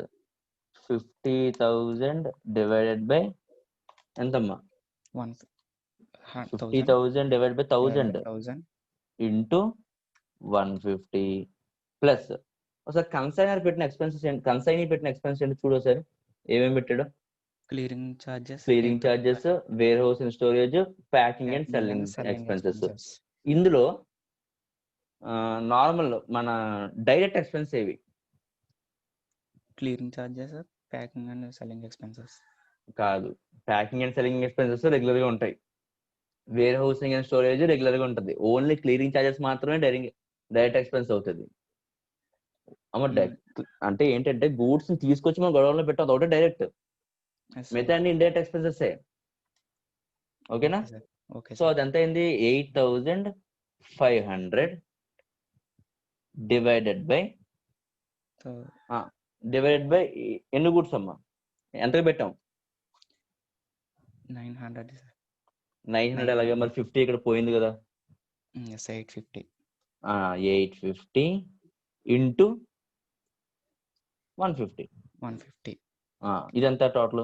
50,000 డివైడెడ్ బై ఎంతమ్మా? 50,000 డివైడ్ బై 1000 ఇంటూ 150 ప్లస్ ఒకసారి కన్సైనర్ పెట్టిన ఎక్స్పెన్సెస్ ఏంటి చూడు ఒకసారి. ఏమేమి పెట్టాడు? Clearing charges, warehouse and storage, packing and selling expenses. ఇందులో నార్మల్ మన డైరెక్ట్ ఎక్స్పెన్స్ ఏవి? Clearing charges, packing and selling expenses కాదు. Packing and selling expenses regular గా ఉంటాయి. Warehousing and storage regular గా ఉంటుంది. ఓన్లీ క్లియరింగ్ చార్జెస్ మాత్రమే direct expense అవుతుంది. అంటే ఏంటంటే గూడ్స్ తీసుకొచ్చి మనం గొడవలో పెట్టాం, ఒకటే డైరెక్ట్, మిగతా అన్ని ఇండైరెక్ట్ ఎక్స్పెన్సెస్. ఓకేనా? సో అది ఎంత అయింది? 8,500 డివైడెడ్ బై ఎన్ని గూడ్స్ అమ్మా? ఎంతకు పెట్టాం? 900. అలాగే మరి 50 ఇక్కడ పోయింది కదా. 850 ఇంటూ 150. ఇదంతా టోటల్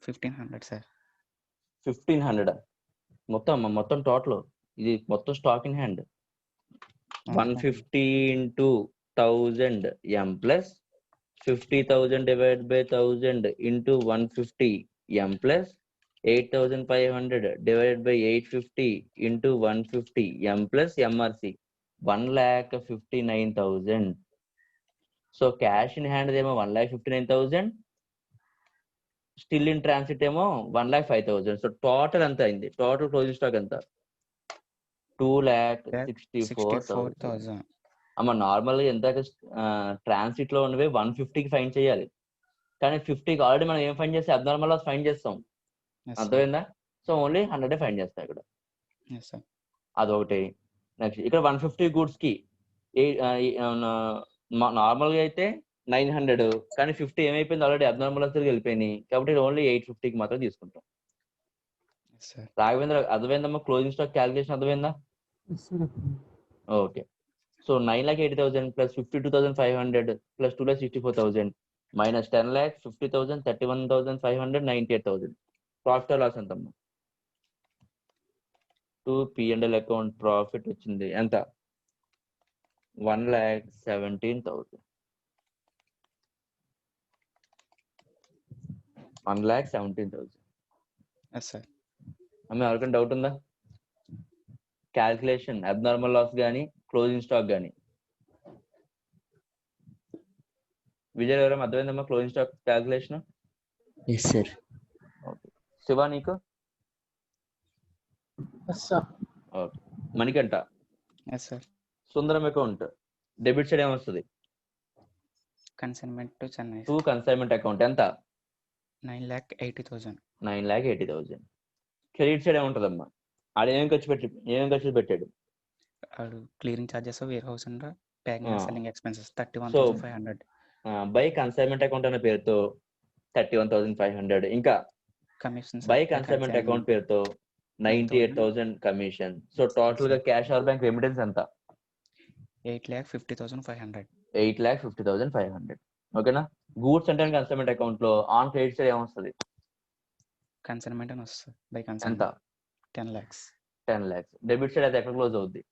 1,500 సార్. 1,500 మొత్తం టోటల్. ఇది మొత్తం stock in hand. 150 into 1000 m plus 50,000 divide by 1000 into 150 m plus 8,500 divided by 850 into 150 m plus MRC 1,59,000. So cash in hand ఏమో 1,59,000, స్టిల్ ఇన్ ట్రాన్సిట్ ఏమో 1,05,000. సో టోటల్ ఎంత అయింది? టోటల్ క్లోజింగ్ స్టాక్ ఎంత? 2,64,000. అమ్మ normal గా ఎంత ట్రాన్సిట్ లో ఉన్నవి 150కి ఫైన్ చేయాలి, కానీ 50కి ఆల్రెడీ మనం ఏం ఫైన్ చేస్తే అబ్నార్మల్ లాస్ ఫైన్ చేస్తాం. అర్థమైందా? సో ఓన్లీ 100 ఫైన్ చేస్తాం ఇక్కడ. అదొకటి. నెక్స్ట్ ఇక్కడ 150 గూడ్స్ కి నార్మల్ గా అయితే 900, కానీ 50 ఏమైపోయింది? ఆల్రెడీ అబ్నార్మల్ లాస్ వెళ్ళిపోయినాయి కాబట్టి ఓన్లీ 850కి మాత్రం తీసుకుంటాం. రాఘవేంద్ర అర్థమైందమ్మా? క్లోజింగ్ స్టాక్ క్యాలిక్యులేషన్ అర్థమైందా? Okay. So 9,80,000 plus 52,500 plus 2,64,000 minus 10,50,000 31,500 98,000. Profit loss ఎంతమ్మా? 2 P&L అకౌంట్ ప్రాఫిట్ వచ్చింది ఎంత? 1,17,000. 1,17,000. అమ్మ ఎవరికైనా డౌట్ ఉందా? క్యాల్కులేషన్ అబ్నార్మల్ లాస్ కానీ క్లోజింగ్ స్టాక్ కానీ. విజయ్ ఎవరైనా అర్థమైందమ్మా closing stock calculation? Yes, sir. Okay. Shiva నీకు? Yes, sir. Okay. Manikanta? Yes, sir. Sundaram account debit side ఏమొస్తుంది? Consignment to Chennai. To consignment account ఎంత? 9,80,000. 9,80,000. క్రెడిట్ సైడ్ ఏముంటదమ్మా? ఆడ ఏమేమి ఖర్చు పెట్టాడు? Clearing charges of warehouse and packing and selling expenses 31,500. 31,500. By consignment account అనే పేరుతో 31,500. ఇంకా Commissions. బై కన్సైన్మెంట్ అకౌంట్ పేరుతో 98,000 కమిషన్. సో టోటల్ గా క్యాష్ ఆర్ బ్యాంక్ రెమిటెన్స్ ఎంత? 8,50,500. 8,50,500. ఓకేనా? గూడ్స్ అండ్ కన్సైన్మెంట్ అకౌంట్ లో ఆన్ క్రెడిట్ సైడ్ ఏమొస్తుంది? Consignment and us by ఎంత? consignment 10 lakhs. 10 lakhs. Debit side అయితే ఎక్కడ క్లోజ్ అవుద్ది?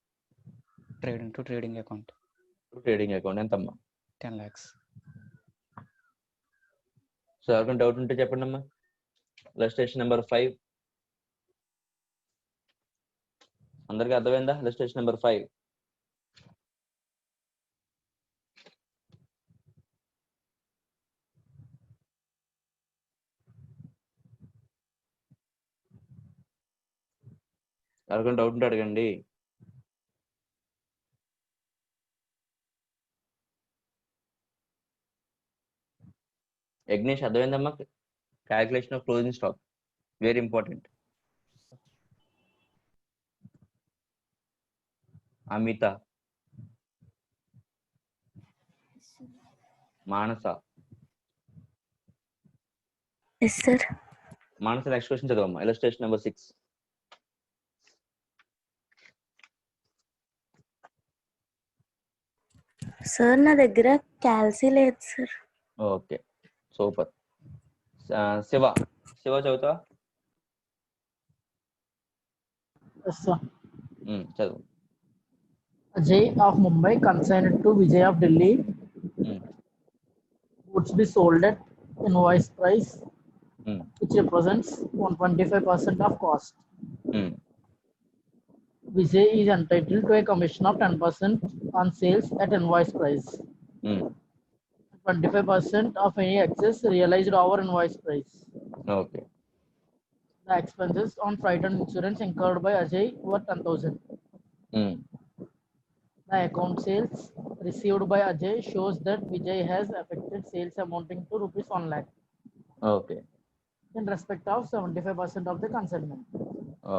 Trading to trading account trading account ఎంతమ్మా? 10 lakhs. సో ఎవరికైనా డౌట్ ఉంటే చెప్పండి అమ్మా. ఇలస్ట్రేషన్ నెంబర్ 5 అందరికి అర్థమైందా? Illustration number 5. ఎవరికైనా డౌట్ ఉంటే అడగండి. యజ్ఞేష్ అర్థమైందమ్మా? Calculation of closing stock very important. Amitha, Manasa? Yes, sir. Manasa next question చదవమ్మా. Illustration number 6. సార్ నా దగ్గర క్యాల్సీ లేదు సార్. Okay super. శివ చదువుతావా? Yes, sir. చదువు. Ajay of Mumbai consigned to Vijay of Delhi. Goods be sold at invoice price, which represents 125% of cost. Vijay is entitled to a commission of 10% on sales at invoice price. 25% of any excess realized over invoice price. Okay. The expenses on freight and insurance incurred by Ajay were 10,000. The account sales received by Ajay shows that Vijay has effected sales amounting to rupees 1 lakh okay. in respect of 75% of the consignment.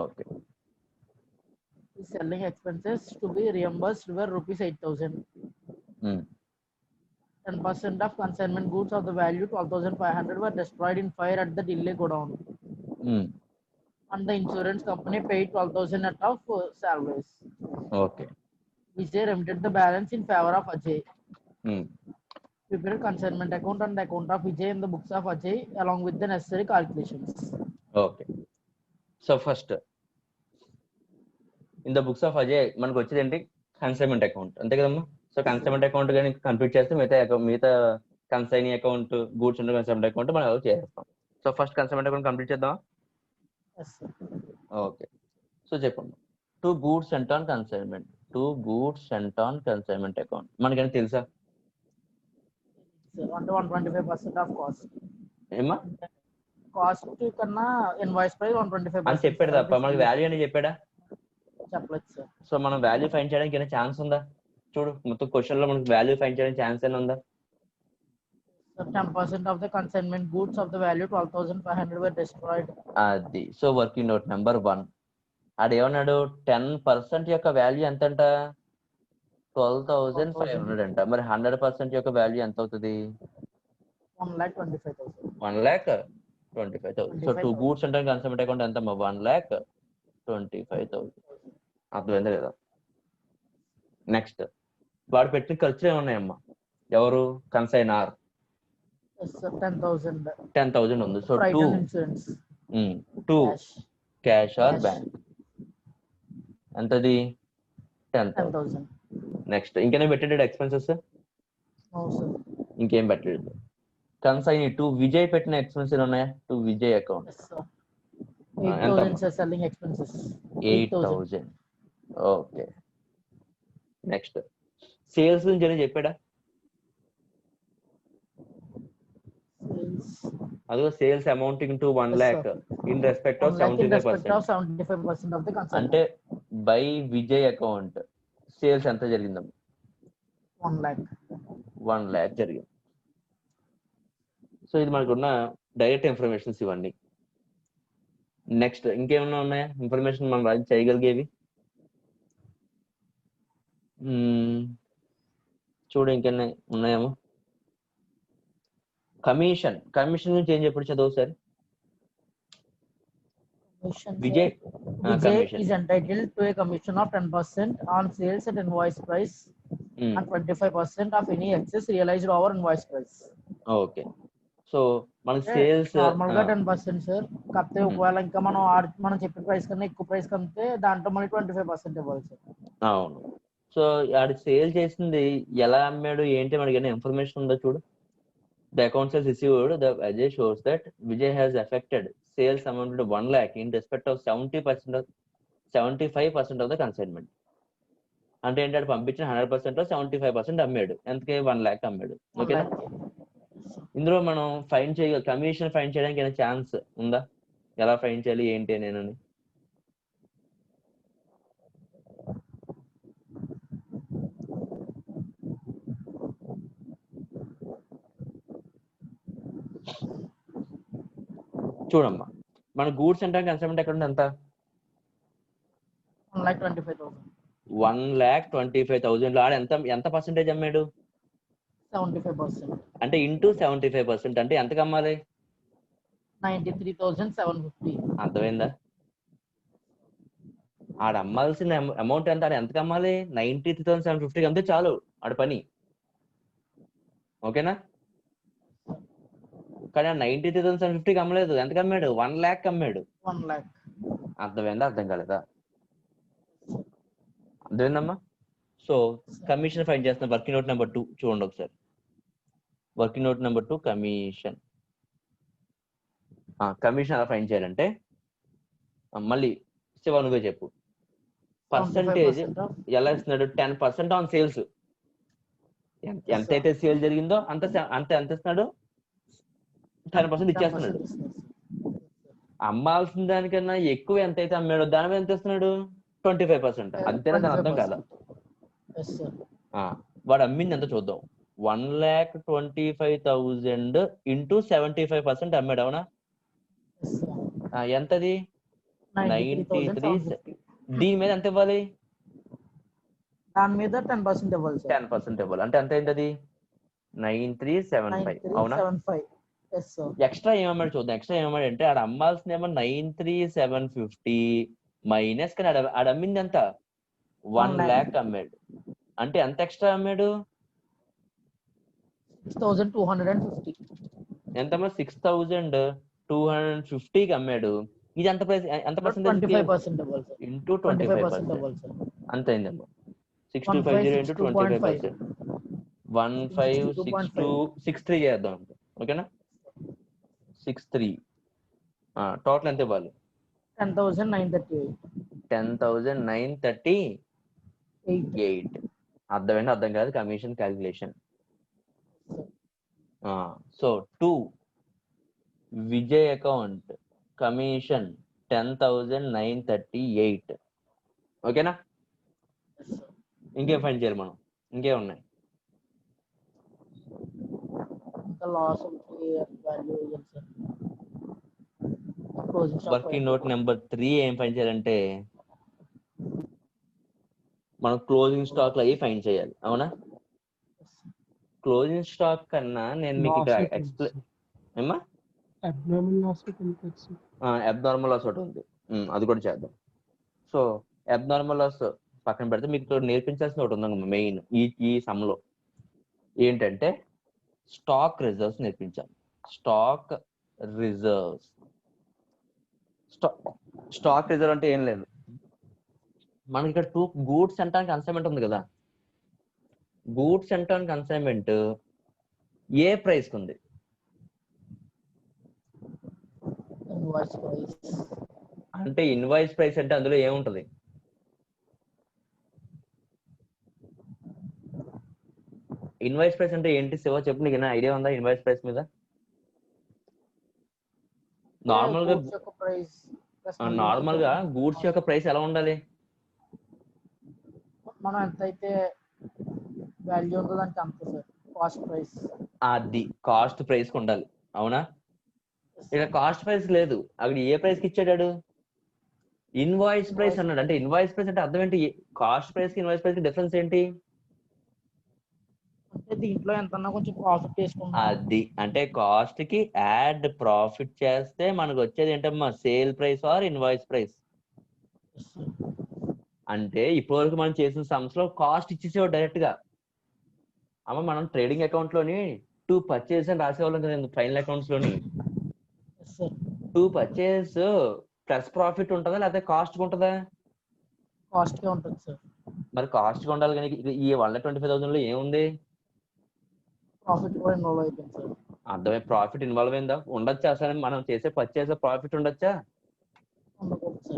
Okay. The selling expenses to be reimbursed were rupees 8,000. 10% of consignment goods of the value 12,500 were destroyed in fire at the Delhi godown. And the insurance company paid 12,000 net of salaries. Okay. Vijay remitted the balance in favor of Ajay. Hmm. Prepared consignment account and the account of Vijay in the books of Ajay along with the necessary calculations. Okay. So first, in the books of Ajay, మనకు వచ్చేది ఏంటి? Consignment account, అంతే కదమ్మా. So consignment account కానీ complete చేస్తే మిగతా consignee account, goods and consignment account మనం అలా చేస్తాం. So first consignment account complete చేద్దామా? Yes, sir. ఓకే. సో చెప్పండి. To goods sent on consignment, to goods sent on consignment account మనకని తెలుసా? అంటే 125% ఆఫ్ కాస్ట్. ఏమా కాస్ట్ కన్నా ఇన్వాయిస్ ప్రైస్ 125% అని చెప్పాడు తప్ప మనకి వాల్యూ అని చెప్పాడా? చెప్పలేదు సార్. సో మనం వాల్యూ ఫైండ్ చేయడానికి ఏమైనా ఛాన్స్ ఉందా? చూడు, మొత్తం క్వశ్చన్ లో మనకి వాల్యూ ఫైండ్ చేయడానికి ఛాన్స్ ఏమైనా ఉందా? 10% of the consignment goods of the value 12,500 were destroyed. అది. So working note number 1 ఆడేమన్నాడు? 10% యొక్క వాల్యూ ఎంత అంట? 12,500 అంట. మరి 100% యొక్క వాల్యూ ఎంత అవుతుంది? 1,25,000. 1,25,000. సో టూ గూడ్స్ అంటే కన్సైన్మెంట్ అకౌంట్ ఎంత? 1,25,000. అర్థమైందా లేదా? నెక్స్ట్, వాడు పెట్టిన ఖర్చులు ఏమున్నాయమ్మా? ఎవరు? కన్సైనర్. Yes, sir. 10,000. 10,000 ఉంది. So Freight and insurance. To Cash. Cash or Cash. Bank ఎంతది? 10,000. 10,000. నెక్స్ట్, ఇంకేనా పెట్టాడు ఎక్స్పెన్సెస్? No, sir. ఇంకేం పెట్టలేదు. కన్సైనీ టు విజయ్ పెట్టిన ఎక్స్పెన్సెస్ ఉన్నాయా? To Vijay account Yes, sir. 8,000 sir, selling expenses. 8,000. Okay. Next sales గురించి ఏమైనా చెప్పాడా? Sales. అదిగో sales amounting to 1 Yes, lakh sir. In respect of 1 lakh in respect 75%. of 75% of the consignment. అంటే by Vijay account sales ఎంత జరిగిందమ్మా? 1 lakh. 1 lakh జరిగింది. So ఇది మనకున్న డైరెక్ట్ ఇన్ఫర్మేషన్స్ ఇవన్నీ. నెక్స్ట్ ఇంకేమన్నా ఉన్నాయా ఇన్ఫర్మేషన్ మనం రాజు చేయగలిగేవి? చూడు ఇంకేమైనా ఉన్నాయేమో. కమిషన్ గురించి ఏం చెప్పాడు చదువు sir. Commission, Vijay sir. Vijay commission is entitled to a commission of 10% on sales at invoice price and 25% of any excess realized over invoice price. Okay. So మనకి సేల్స్ నార్మల్ గా 10% సార్. కాకపోతే ఒకవేళ ఇంకా మనం చెప్పిన ప్రైస్ కన్నా ఎక్కువ ప్రైస్ కంటే దాంట్లో మళ్ళీ 25% ఇవ్వాలి సార్. అవును. సో ఆడు సేల్ చేసింది ఎలా అమ్మాడు ఏంటి మనకి ఏమైనా ఇన్ఫర్మేషన్ ఉందో చూడు. The account has received the Ajay shows that Vijay has affected sales amounted to 1 lakh in respect of 75% of the consignment. అంటే ఏంటంటే పంపించిన 100% లో 75% అమ్మాడు. ఎంతకే 1 lakh అమ్మాడు. ఓకేనా? ఇందులో మనం ఫైన్ చేయగల కమిషన్ ఫైన్ చేయడానికి ఏమైనా ఛాన్స్ ఉందా? ఎలా ఫైన్ చేయాలి ఏంటి నేను చూడమ్మా. మన గూడ్స్ అంటే కన్సైన్మెంట్ ఎక్కడ ఉంది? ఎంత? 1,25,000. 1,25,000 ఆడ ఎంత పర్సెంటేజ్ అమ్మాడు? 75%. అంటే ఇంటూ 75% అంటే ఎంతకు అమ్మాలి? 93,750. అర్థమైందా? ఆడ అమ్మాల్సిన అమౌంట్ ఎంత? ఆడ ఎంతకు అమ్మాలి? 93,750 అంతే చాలు ఆడ పని. ఓకేనా? కానీ 93,750 అమ్మలేదు. ఎంతకు అమ్మాడు? 1 lakh అమ్మాడు. 1 lakh. అర్థమైందా? అర్థం కాలేదా? అర్థమైందమ్మా? సో కమిషన్ ఫైన్ చేస్తున్న వర్కింగ్ నోట్ నెంబర్ 2 చూడండి ఒకసారి. Working note number 2 commission. Commission ఎలా ఫైన్ చేయాలంటే మళ్ళీ శివ నువ్వే చెప్పు. పర్సంటేజ్ ఎలా ఇస్తున్నాడు? 10% ఆన్ సేల్స్. ఎంతైతే సేల్ జరిగిందో అంత ఎంత ఇస్తున్నాడు? 10% ఇచ్చేస్తున్నాడు. అమ్మాల్సిన దానికన్నా ఎక్కువ ఎంతైతే అమ్మాడో దాని మీద ఎంత ఇస్తున్నాడు? 25%. అంతేనా? దాని అర్థం కాదా? వాడు అమ్మింది ఎంత చూద్దాం. 1,25,000 ఇంటూ 75% అమ్మాడు. అవునా? ఎంతది? 93. దీని మీద ఎంత ఇవ్వాలి? దాని మీద 10% ఇవ్వాలి. 10% ఇవ్వాలి. అంటే ఎంత అయింది? అది 9375. అవునా? ఎక్స్ట్రా ఏమన్నాడు చూద్దాం. ఎక్స్ట్రా ఏమన్నాడు అంటే ఆడ అమ్మాల్సింది ఏమో 93,750 మైనస్, కానీ ఆడ అమ్మింది ఎంత? 1 lakh అమ్మాడు. అంటే ఎంత ఎక్స్ట్రా అమ్మాడు? 6,250. ఎంతమ్మా? 6,250కి అమ్మాడు. ఇది ఎంత ప్రైస్? ఎంత పర్సెంటేజ్? 25% ఇంటూ 25%. అంత అయిందమ్మా. 6,250 ఇంటూ 25%. 1,562,63 చేద్దాం. ఓకేనా? 63 టోటల్ ఎంత ఇవ్వాలి? 10,938. 10,938. అర్థమైనా అర్థం కాదు commission calculation. So 2 Vijay account commission 10,938. ఓకేనా? ఇంకేం ఫైన్ చేయాలి మనం? ఇంకేమున్నాయి? వర్కింగ్ నోట్ నెంబర్ 3 ఏం ఫైన్ చేయాలంటే మనం క్లోజింగ్ స్టాక్ లో అవి ఫైన్ చేయాలి. అవునా? క్లోజింగ్ స్టాక్ కన్నా నేను మీకు ఇక్కడ ఎక్స్ప్లెయిన్ ఏమా అబ్నార్మల్ లాస్ ఒకటి ఉంది, అది కూడా చేద్దాం. సో అబ్నార్మల్ లాస్ పక్కన పెడితే మీకు నేర్పించాల్సిన ఒకటి ఉందమ్మా మెయిన్ ఈ సమ్లో. ఏంటంటే స్టాక్ రిజర్వ్స్ నేర్పించాలి. Stock reserves. స్టాక్ రిజర్వ్ అంటే ఏం లేదు, మనకి ఇక్కడ 2 గూడ్స్ అండ్ కన్సైన్మెంట్ ఉంది కదా. Goods and consignment A price ఉంది? అంటే ఇన్వాయిస్ ప్రైస్ అంటే అందులో ఏముంటది? ఇన్వాయిస్ ప్రైస్ అంటే ఏంటి శివ చెప్పు, నీకు ఐడియా ఉందా ఇన్వాయిస్ ప్రైస్ మీద? నార్మల్ గా గూడ్స్ యొక్క ప్రైస్ ఎలా ఉండాలి? మనం ఎంతైతే వాల్యూ ఉందో దానికి అంత సార్ కాస్ట్ ప్రైస్. అది కాస్ట్ ప్రైస్ కి ఉండాలి, అవునా? ఇక కాస్ట్ ప్రైస్ లేదు, అక్కడ ఏ ప్రైస్ కి ఇచ్చాడు? ఇన్వాయిస్ ప్రైస్ అన్నాడు. అంటే ఇన్వాయిస్ ప్రైస్ అంటే అర్థం ఏంటి? కాస్ట్ ప్రైస్ కి ఇన్వాయిస్ ప్రైస్ కి డిఫరెన్స్ ఏంటి? అంటే దీంట్లో ఎంత కొంచెం ప్రాఫిట్ చేసుకుంటాం. అది అంటే కాస్ట్ కి యాడ్ ప్రాఫిట్ చేస్తే మనకు వచ్చేది ఏంటమ్మా? Sale price or invoice price. అంటే ఇప్పటివరకు మనం చేసిన సమ్స్ లో కాస్ట్ ఇచ్చేసేవాడు డైరెక్ట్ గా. అమ్మ మనం ట్రేడింగ్ అకౌంట్ లోని 2 పర్చేస్ అని రాసేవాళ్ళం కదా ఫైనల్ అకౌంట్స్ లోని. 2 పర్చేస్ ప్లస్ ప్రాఫిట్ ఉంటుందా లేకపోతే కాస్ట్ ఉంటుందా? కాస్ట్ గా ఉంటుంది సార్. మరి కాస్ట్ ఉండాలి కానీ ఈ 1,25,000 లో ఏముంది? ప్రాఫిట్ కూడా ఇన్వాల్వ్ అయిపోయింది సార్. అర్థమే, ప్రాఫిట్ ఇన్వాల్వ్ అయిందా? ఉండొచ్చా? అసలు మనం చేసే పర్చేస్ ప్రాఫిట్ ఉండొచ్చా?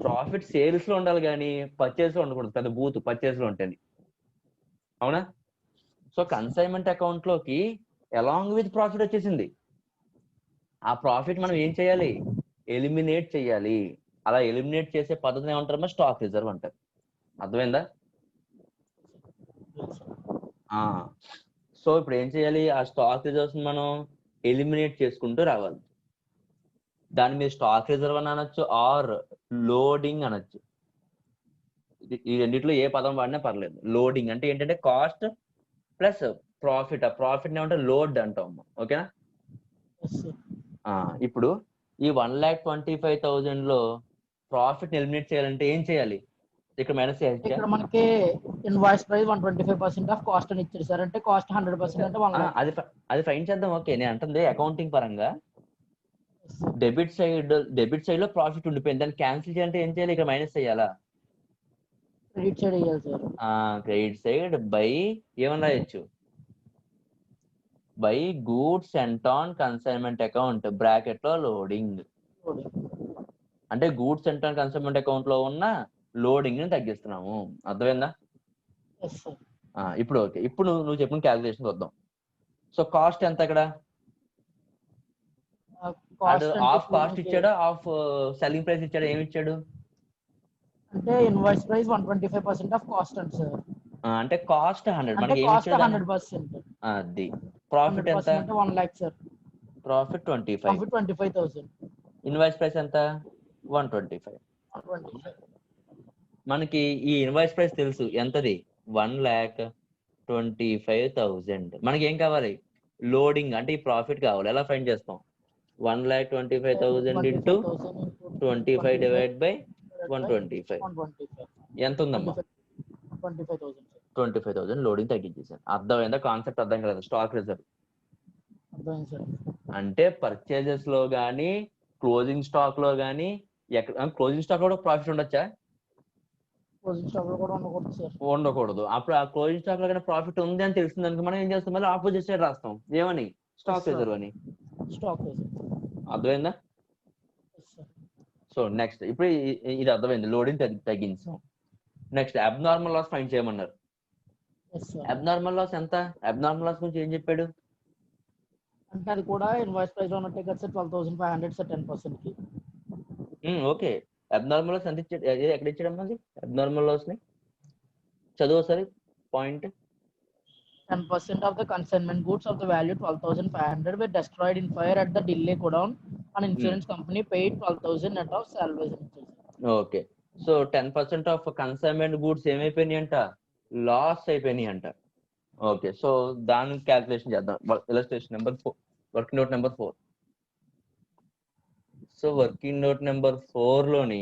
ప్రాఫిట్ సేల్స్ లో ఉండాలి కానీ పర్చేస్ లో ఉండకూడదు. పెద్ద బూత్ పర్చేస్ లో ఉంటుంది, అవునా? సో కన్సైన్మెంట్ అకౌంట్ లోకి అలాంగ్ విత్ ప్రాఫిట్ వచ్చేసింది. ఆ ప్రాఫిట్ మనం ఏం చేయాలి? ఎలిమినేట్ చేయాలి. అలా ఎలిమినేట్ చేసే పద్ధతిని ఏమంటారమ్మా? స్టాక్ రిజర్వ్ అంటారు. అర్థమైందా? సో ఇప్పుడు ఏం చేయాలి? ఆ స్టాక్ రిజర్వ్స్ మనం ఎలిమినేట్ చేసుకుంటూ రావాలి. దాని మీద స్టాక్ రిజర్వ్ అని అనొచ్చు ఆర్ లోడింగ్ అనొచ్చు. ఈ రెండిట్లో ఏ పదం వాడినా పర్లేదు. లోడింగ్ అంటే ఏంటంటే కాస్ట్ ప్లస్ ప్రాఫిట్. ఆ ప్రాఫిట్ ఏమంటే లోడ్ అంటాం, ఓకేనా? ఇప్పుడు ఈ 1,25,000 లో ప్రాఫిట్ ఎలిమినేట్ చేయాలంటే ఏం చేయాలి? ఇక్కడ మైనస్ చేయాలి. ఇక్కడ మనకి ఇన్వాయిస్ ప్రైస్ 125% ఆఫ్ కాస్ట్ అని ఇచ్చారు సార్. అంటే కాస్ట్ 100% అంటే 1 lakh. అది ఫైన్ చేద్దాం. ఓకే, నేను అంటుంది అకౌంటింగ్ పరంగా డెబిట్ సైడ్ లో ప్రాఫిట్ ఉండిపోయింది. దాన్ని క్యాన్సిల్ చేయాలంటే ఏం చేయాలి? ఇక్కడ మైనస్ చేయాలా? క్రెడిట్ సైడ్ వేయాలి సార్. క్రెడిట్ సైడ్ బై ఏమని రాయొచ్చు? By goods sent on consignment account bracket లో లోడింగ్. అంటే goods sent on consignment account లో ఉన్న లోడింగ్ ని తగ్గిస్తున్నాము. అర్థమైందా? ఇప్పుడు ఓకే, ఇప్పుడు నువ్వు చెప్పిన క్యాలిక్యులేషన్ వద్దాం. సో కాస్ట్ ఎంత ఇక్కడ? ఆఫ్ కాస్ట్ ఇచ్చాడా? ఆఫ్ సెల్లింగ్ ప్రైస్ ఇచ్చాడా? ఏమి ఇచ్చాడు? అంటే ఇన్వాయిస్ ప్రైస్ 125% ఆఫ్ కాస్ట్ అంట సార్. అంటే కాస్ట్ 100, మనకి ఏమి ఇచ్చాడు? 100%. అది ప్రాఫిట్ ఎంత? 1 lakh sir. Profit 25,000. Invoice price ఎంత? 125. మనకి ఈ ఇన్వాయిస్ ప్రైస్ తెలుసు ఎంతది? 1,25,000. మనకి ఏం కావాలి? లోడింగ్ అంటే ఈ ప్రాఫిట్ కావాలి. ఎలా ఫైండ్ చేస్తాం? 1,25,000 ఇంటూ 25 డివైడ్ బై 125 ఎంత ఉందమ్మా? 25,000 లోడింగ్ తగ్గించేసాను. అర్థమైందా కాన్సెప్ట్? అర్థం కదా? స్టాక్ రిజర్వ్ అంటే పర్చేజెస్ లో గానీ క్లోజింగ్ స్టాక్ లో గానీ క్లోజింగ్ స్టాక్ లో ప్రాఫిట్ ఉండొచ్చా? ఉండకూడదు. అప్పుడు ఆ క్లోజింగ్ స్టాక్ లో కానీ ప్రాఫిట్ ఉంది అని తెలిసింది అనుకో మనం ఏం చేస్తాం? మళ్ళీ ఆపోజిట్ సైడ్ రాస్తాం. ఏమని? స్టాక్ రిజర్వ్ అని. అర్థమైందా? సో నెక్స్ట్ ఇప్పుడు ఇది అర్థమైంది, లోడింగ్ తగ్గించాం. నెక్స్ట్ అబ్నార్మల్ లాస్ ఫైండ్ చేయమన్నారు. అబ్నార్మల్ లాస్ ఎంత? అబ్నార్మల్ లాస్ గురించి ఏం చెప్పాడు? అంటే అది కూడా ఇన్వాయిస్ ప్రైస్ లో ఉన్నట్టే కదా సార్, 12,500 సార్ 10% కి. ఓకే, అబ్నార్మల్ లాస్ ఎంత ఇచ్చాడు? ఎక్కడ ఇచ్చాడమ్మా అది అబ్నార్మల్ లాస్ ని? చదువు సరే point. 10% of the consignment goods of the value 12,500 were destroyed in fire at the Delhi godown. An insurance company paid 12,000 net of salvage. Okay, so 10% of consignment goods ఏమైపోయినాయి అంట? Loss అయిపోయినాయి అంట. Okay, so దాని calculation చేద్దాం. Illustration number 4, working note number 4. So working note number 4 లోని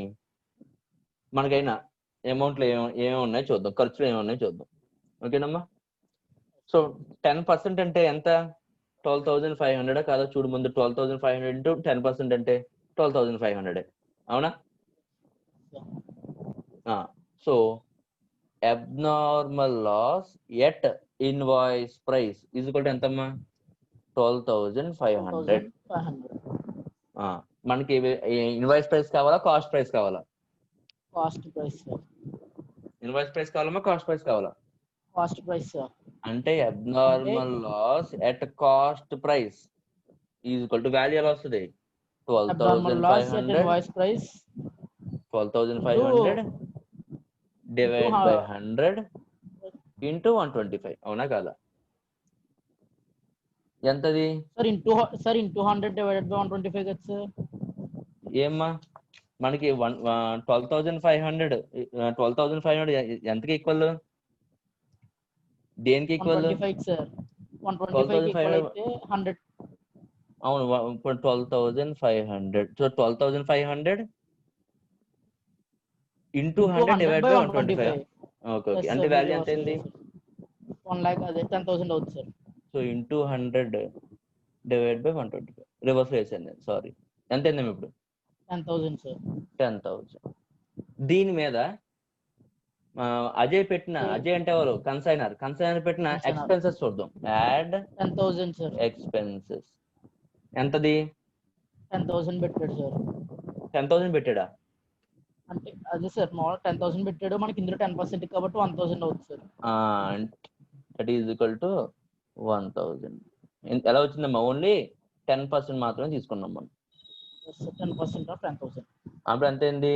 మనకైనా అమౌంట్లు ఏమేమి ఉన్నాయో చూద్దాం, ఖర్చులు ఏమి ఉన్నాయో చూద్దాం. ఓకేనమ్మా? సో 10% అంటే ఎంత? 12,500 కాదా? చూడు ముందు 12,500 ఇంటూ 10% అంటే 12,500, అవునా? So abnormal loss at invoice price is equal to ఎంతమ్మా? 12,500. మనకి ఇన్వాయిస్ ప్రైస్ కావాలా కాస్ట్ ప్రైస్ కావాలా? Cost price. ఇన్వాయిస్ ప్రైస్ కావాలమ్మా కాస్ట్ ప్రైస్ కావాలా? Cost price. అంటే abnormal loss at cost price is equal to value ఎలా వస్తుంది? abnormal loss at invoice price 12,500 divide into by 100 into 125. అవునా కాదా? ఎంతది sir into 100 divided by 125 కదా sir. ఏమ్మా మనకి 12,500 ఎంతకి ఈక్వల్? దేనికి ఈక్వల్? 125 సార్. 125 ఈక్వల్ అయితే 100. అవును, ఇప్పుడు 12,500. So 12,500 into 100 divide by 125. Okay okay. అంటే వాల్యూ ఎంత అయింది? 1 lakh అదే 10,000 అవుతుంది sir. So into 100 divide by 125. Reverse వేసాను నేను, సారీ. ఎంత అయింది ఇప్పుడు? 10,000 సార్. 10,000. దీని మీద అజయ్ అంటే ఎవరు? కన్సైనర్ పెట్టిన ఎక్స్పెన్సెస్ చూద్దాం. Add 10,000 sir. ఎక్స్పెన్సెస్ ఎంతది? 10,000 పెట్టాడు సార్. 10,000 పెట్టాడా? అంటే అదే సార్, మామూలు 10,000 పెట్టాడు, మనకి ఇందులో 10% కాబట్టి 1,000 అవుతుంది sir. That is equal to 1,000. ఎలా వచ్చిందమ్మా? ఓన్లీ 10% మాత్రమే తీసుకున్నాం మనం. 10% ఆఫ్ 10,000. అప్పుడు ఎంత అయింది?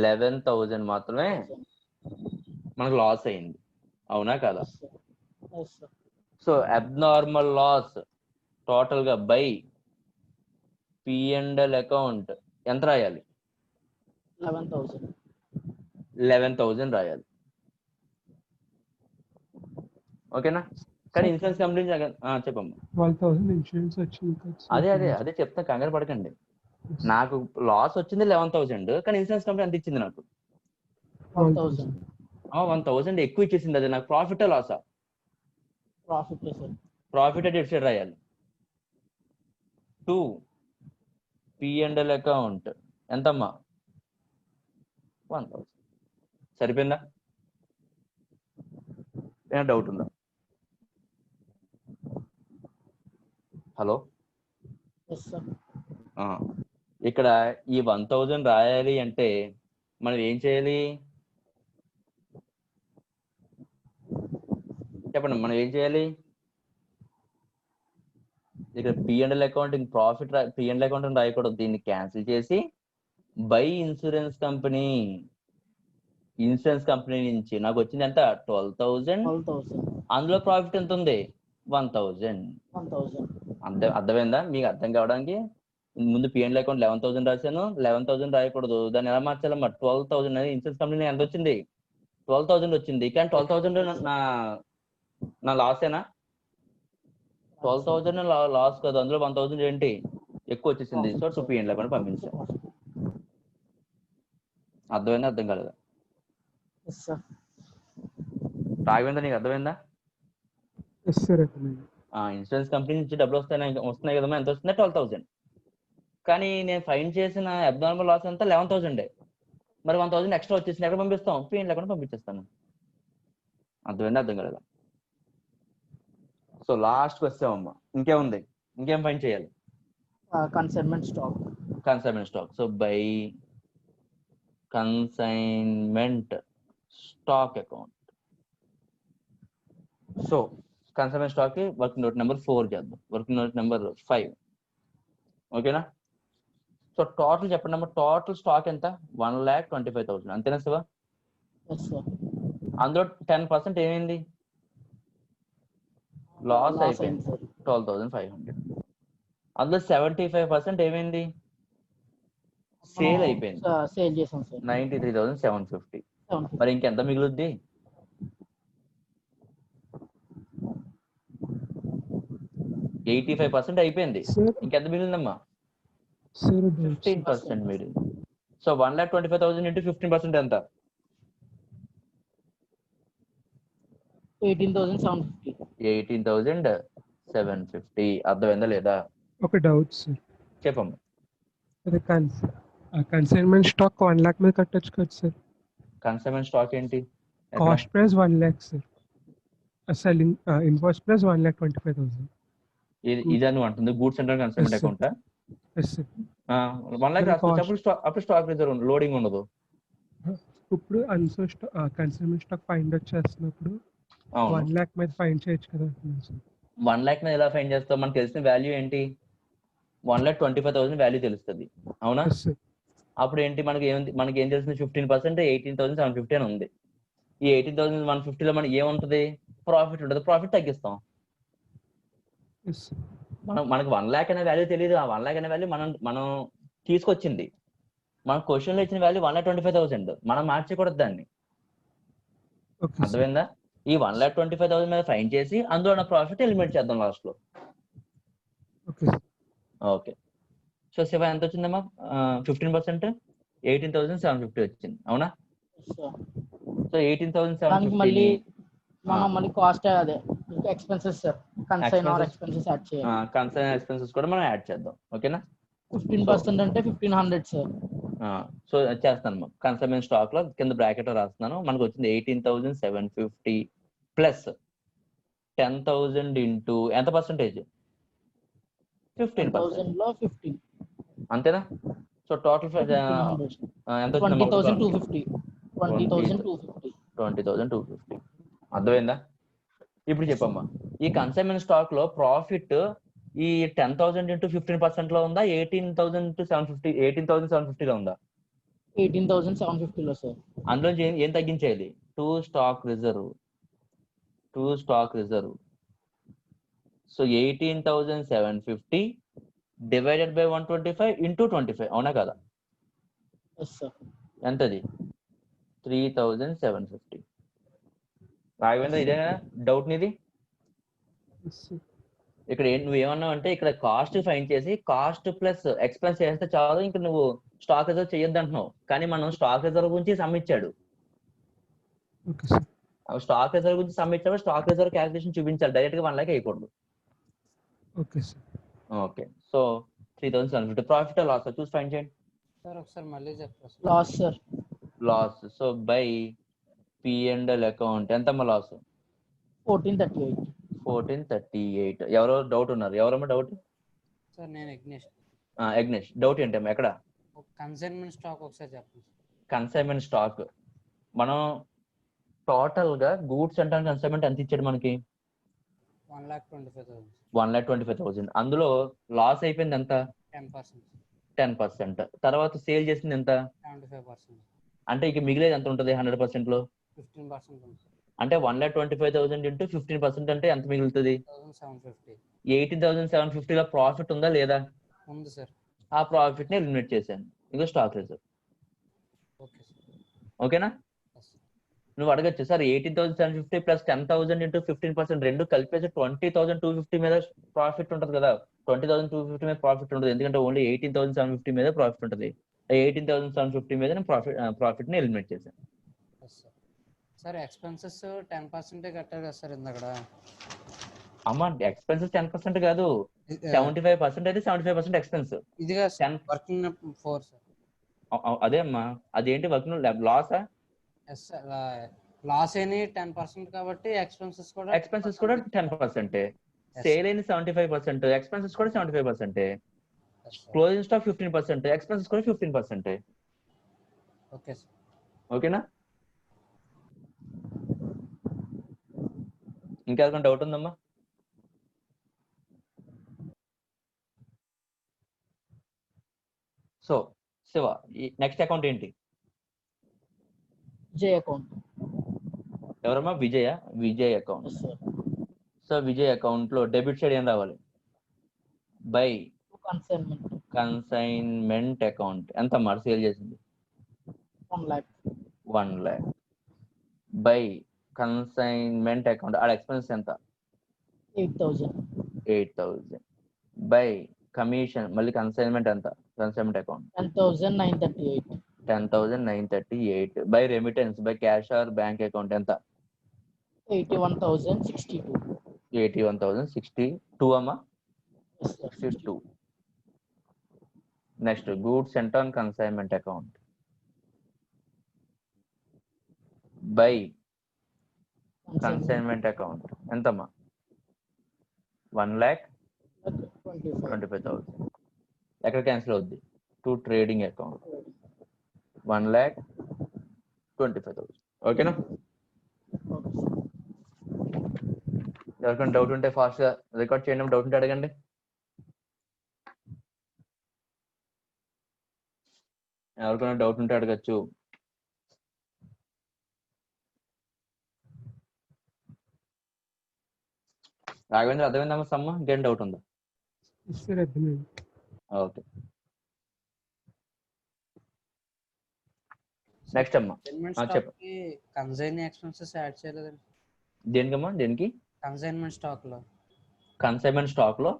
11,000 మాత్రమే మనకు లాస్ అయింది. అవునా కదా? సో అబ్నార్మల్ లాస్ టోటల్ గా బై P&L అకౌంట్ ఎంత రాయాలి? 11,000 రాయాలి. ఓకేనా? కానీ ఇన్సూరెన్స్ కంపెనీ చెప్పమ్మా. 12,000 ఇన్సూరెన్స్ వచ్చింది. అదే చెప్తా, కంగారు పడకండి. నాకు లాస్ వచ్చింది 11,000, కానీ ఇన్సూరెన్స్ కంపెనీ ఎంత ఇచ్చింది నాకు? 1,000 ఎక్కువ ఇచ్చేసింది. అది నాకు ప్రాఫిట్ లాసా? ప్రాఫిట్ అంటే ఎటు సైడ్ రాయాలి? 2 P&L అకౌంట్ ఎంతమ్మా? 1,000. సరిపోయిందా? ఏమైనా డౌట్ ఉందా? హలో, ఇక్కడ ఈ 1,000 రాయాలి అంటే మనం ఏం చేయాలి చెప్పండి? మనం ఏం చేయాలి? ఇక్కడ P&L accounting profit P&L accounting రాయకూడదు. దీన్ని క్యాన్సిల్ చేసి బై ఇన్సూరెన్స్ కంపెనీ నుంచి నాకు వచ్చింది ఎంత? 12,000. అందులో ప్రాఫిట్ ఎంత ఉంది? 1,000. అర్థమైందా? మీకు అర్థం కావడానికి ముందు P&L అకౌంట్ 11,000 రాశాను. 11,000 రాయకూడదు, దాన్ని ఎలా మార్చాలమ్మా? 12,000 అని. ఇన్సూరెన్స్ కంపెనీ ఎంత వచ్చింది? 12,000 వచ్చింది. కానీ 12,000 నా లాసేనా? 12,000 లాస్ కదా, అందులో 1,000 ఏంటి ఎక్కువ వచ్చేసింది. సో 2 P&L అకౌంట్ పంపించాను. అర్థమైందా? అర్థం కాలేదా? రాఘవేంద్ర, నీకు అర్థమైందా? ఇన్సూరెన్స్ కంపెనీ నుంచి డబ్బులు వస్తున్నాయి కదమ్మా. ఎంత వస్తుందా? 12,000. కానీ నేను ఫైన్ చేసిన అబ్నార్మల్ లాస్ అంతా 11,000. మరి 1,000 ఎక్స్ట్రా వచ్చేసింది. ఎక్కడ పంపిస్తాం? P&L అకౌంట్ పంపించేస్తాను. అర్థమైందా? అర్థం కాలేదా? సో లాస్ట్ వచ్చామమ్మా. ఇంకేముంది? ఇంకేం ఫైన్ చేయాలి? Consignment stock. So by consignment stock account. So consignment stock కి వర్కింగ్ నోట్ నెంబర్ 4 చేద్దాం. Working note number 5. ఓకేనా? సో టోటల్ చెప్పండి అమ్మా. టోటల్ స్టాక్ ఎంత? 1,25,000. అంతేనా శివ? అందులో 10% ఏమైంది? లాస్ అయిపోయింది, 12,500. అందులో 75% ఏమైంది? సేల్ అయిపోయింది, 93,750. మరి ఇంకెంత మిగులుద్ది? సార్ 85% అయిపోయింది. ఇంకెంత మిగిలిందమ్మా? 15% మిగిలింది. సో 1,25,000 into 15% ఎంత? 18,750. అర్థమైందా లేదా? ఒక డౌట్ సార్. చెప్పమ్మా. అదే కన్సైన్మెంట్ స్టాక్ 1 lakh మీద కట్టొచ్చు కదా సార్? కన్సైన్మెంట్ స్టాక్ ఏంటి? Cost price 1 lakh sir. Selling invoice price 1,25,000. ఇదే నువ్వు అంటుంది goods and consignment account. 1 lakh అప్పుడు స్టాక్ రిజర్వ్ లోడింగ్ ఉండదు. ఇప్పుడు కన్సైన్మెంట్ స్టాక్ ఫైండ్ అవుట్ చేస్తున్నప్పుడు అవును 1 lakh మీద ఫైన్ చేయొచ్చు కదా సార్. 1 lakh మీద ఎలా ఫైన్ చేస్తాం? మనకు తెలిసిన వాల్యూ ఏంటి? 1,25,000 వాల్యూ తెలుస్తుంది, అవునా? Yes sir. అప్పుడు ఏంటి మనకి ఏం తెలుస్తుంది? 15% 18,750 అని ఉంది. ఈ 18,150 లో మనకి ఏముంటది? ప్రాఫిట్ ఉంటుంది. ప్రాఫిట్ తగ్గిస్తాం. Yes sir. మనకి 1 lakh అనే వాల్యూ తెలియదు. ఆ 1 lakh అనే వాల్యూ మనం తీసుకొచ్చింది. మన క్వశ్చన్ లో ఇచ్చిన వాల్యూ 1,25,000. మనం మార్చకూడదు దాన్ని. Okay sir. అర్థమైందా? ఈ 1,25,000 మీద ఫైన్ చేసి అందులో ఉన్న ప్రాఫిట్ ఎలిమినేట్ చేద్దాం లాస్ట్ లో. Okay sir. Okay. So Shiva ఎంత వచ్చిందమ్మా? 15% 18,750 వచ్చింది, అవునా? సో దానికి 18,750 మళ్ళీ మనం మళ్ళీ కాస్ట్ అదే expenses sir, consignor expenses add చేయాలి. కన్సర్న్ ఎక్స్పెన్సెస్ కూడా మనం యాడ్ చేద్దాం. ఓకేనా? 15% అంటే 1,500 సార్. సో చేస్తాను. కన్సైన్మెంట్ స్టాక్ లో కింద బ్రాకెట్ లో రాస్తున్నాను. మనకు వచ్చింది 18,750 ప్లస్ 10,000 ఇంటూ ఎంత పర్సెంటేజ్? 15%. లో 15. అంతేనా? So total 1,500. ఎంత వచ్చిందమ్మా? 20,250. 20,250. 20,250. అర్థమైందా? ఇప్పుడు చెప్పమ్మా, ఈ కన్సైన్మెంట్ స్టాక్ లో ప్రాఫిట్ ఈ 10,000 ఇంటూ 15% లో ఉందా? 18,750 లో ఉందా? 18,750 లో సార్. అందులో ఏం తగ్గించేది? To stock reserve. So 18,750 divided by 125 into 25, అవునా కదా? Yes sir. ఎంతది? 3,750. రాఘవేంద్ర, ఇదేనా డౌట్ నీది? Yes sir. ఇక్కడ నువ్వు ఏమన్నావు అంటే ఇక్కడ కాస్ట్ ఫైన్ చేసి కాస్ట్ ప్లస్ ఎక్స్పెన్స్ చేస్తే చాలు, ఇంకా నువ్వు స్టాక్ రిజర్వ్ చేయొద్దు అంటున్నావు. కానీ మనం స్టాక్ రిజర్వ్ గురించి సమ్మిచ్చాడు. Okay sir. స్టాక్ రిజర్వ్ గురించి సమ్మిచ్చాడు. స్టాక్ రిజర్వ్ క్యాలిక్యులేషన్ చూపించాలి, డైరెక్ట్ గా 1 lakh వేయకూడదు. Okay sir. Okay. So 3,750 profit loss చూసి ఫైన్ చేయండి సార్. ఒకసారి మళ్ళీ చెప్పండి. Loss sir. Loss. So by P&L account ఎంతమ్మా లాస్? 1438. 1438. ఎవరో డౌట్ ఉన్నారు? ఎవరమ్మా డౌట్? సార్ నేను యజ్ఞేష్. యజ్ఞేష్, డౌట్ ఏంటమ్మా? ఎక్కడ? కన్సైన్మెంట్ స్టాక్ ఒకసారి చెప్పండి. కన్సైన్మెంట్ స్టాక్ మనం టోటల్ గా గూడ్స్ అంటే కన్సైన్మెంట్ ఎంత ఇచ్చాడు మనకి? 1,25,000. 1,25,000. అందులో లాస్ అయిపోయింది ఎంత? 10%. 10%. తర్వాత సేల్ చేసింది ఎంత? 75%. అంటే ఇక మిగిలేదు ఎంత ఉంటుంది 100% లో? 15%. అంటే 1,25,000 ఇంటూ 15% అంటే ఎంత మిగులుతుంది? 18,750. 18,750 లో ప్రాఫిట్ ఉందా లేదా? ఉంది సార్. ఆ ప్రాఫిట్ ని ఎలిమినేట్ చేశాను. ఇంకో స్టాక్ రిజర్వ్. Okay sir. ఓకేనా? నువ్వు అడగచ్చు, సార్ 18,750 ప్లస్ 10,000 ఇంటూ 15% రెండు కలిపేసి 20,250 మీద ప్రాఫిట్ ఉంటుంది కదా? 20,250 మీద ప్రాఫిట్ ఉండదు, ఎందుకంటే ఓన్లీ 18,750 మీద ప్రాఫిట్ ఉంటుంది. 18,750 మీద నేను ప్రాఫిట్ ని ఎలిమినేట్ చేశాను. సార్ ఎక్స్పెన్సెస్ 10% కట్టారు కదా సార్ ఇందాక? అమ్మా ఎక్స్పెన్సెస్ 10% కాదు, 75% అయితే 75% ఎక్స్పెన్స్. ఇదిగా వర్కింగ్ 4 సార్. అదే అమ్మా, అదేంటి వర్కింగ్ లాసా? Yes sir. లాస్ అయిన 10% కాబట్టి ఎక్స్పెన్సెస్ కూడా 10%. సేల్ అయిన 75%, ఎక్స్పెన్సెస్ కూడా 75%. క్లోజింగ్ స్టాక్ 15%, ఎక్స్పెన్సెస్ కూడా 15%. Okay sir. ఓకేనా? ఇంకెవరికైనా డౌట్ ఉందమ్మా? సో శివ, నెక్స్ట్ అకౌంట్ ఏంటి? విజయ్ అకౌంట్. ఎవరమ్మా? Vijay account. So Vijay account లో డెబిట్ సైడ్ ఏం రావాలి? బై కన్సైన్మెంట్ అకౌంట్ ఎంత మాట సేల్ చేసింది? 1 lakh. బై కన్సైన్మెంట్ అకౌంట్ ఆడ ఎక్స్పెన్స్ ఎంత? 8,000. బై కమిషన్ మళ్ళీ కన్సైన్మెంట్ ఎంత? Consignment account 10,938. By remittance by cash or bank account ఎంత? 81,062. 81,062 అమ్మా. 62. Next goods sent on consignment account by consignment account ఎంతమ్మా? 1,25,000. ఎక్కడ క్యాన్సిల్ అవుద్ది? To trading account 1,25,000. ఓకేనా? ఎవరికైనా డౌట్ ఉంటే ఫాస్ట్ గా రికార్డ్ చేయండి, డౌట్ ఉంటే అడగండి. ఎవరికైనా డౌట్ ఉంటే అడగచ్చు. రాఘవేంద్ర అర్థమైందమ్మా సమ్మ? ఇంకేం డౌట్ ఉందా? సార్ అర్థమైంది. ఓకే, నెక్స్ట్ అమ్మా చెప్పు. కన్సైన్ ఎక్స్పెన్సెస్ యాడ్ చేయలేదండి. దేనికమ్మా? దేనికి? కన్సైన్మెంట్ స్టాక్ లో. కన్సైన్మెంట్ స్టాక్ లో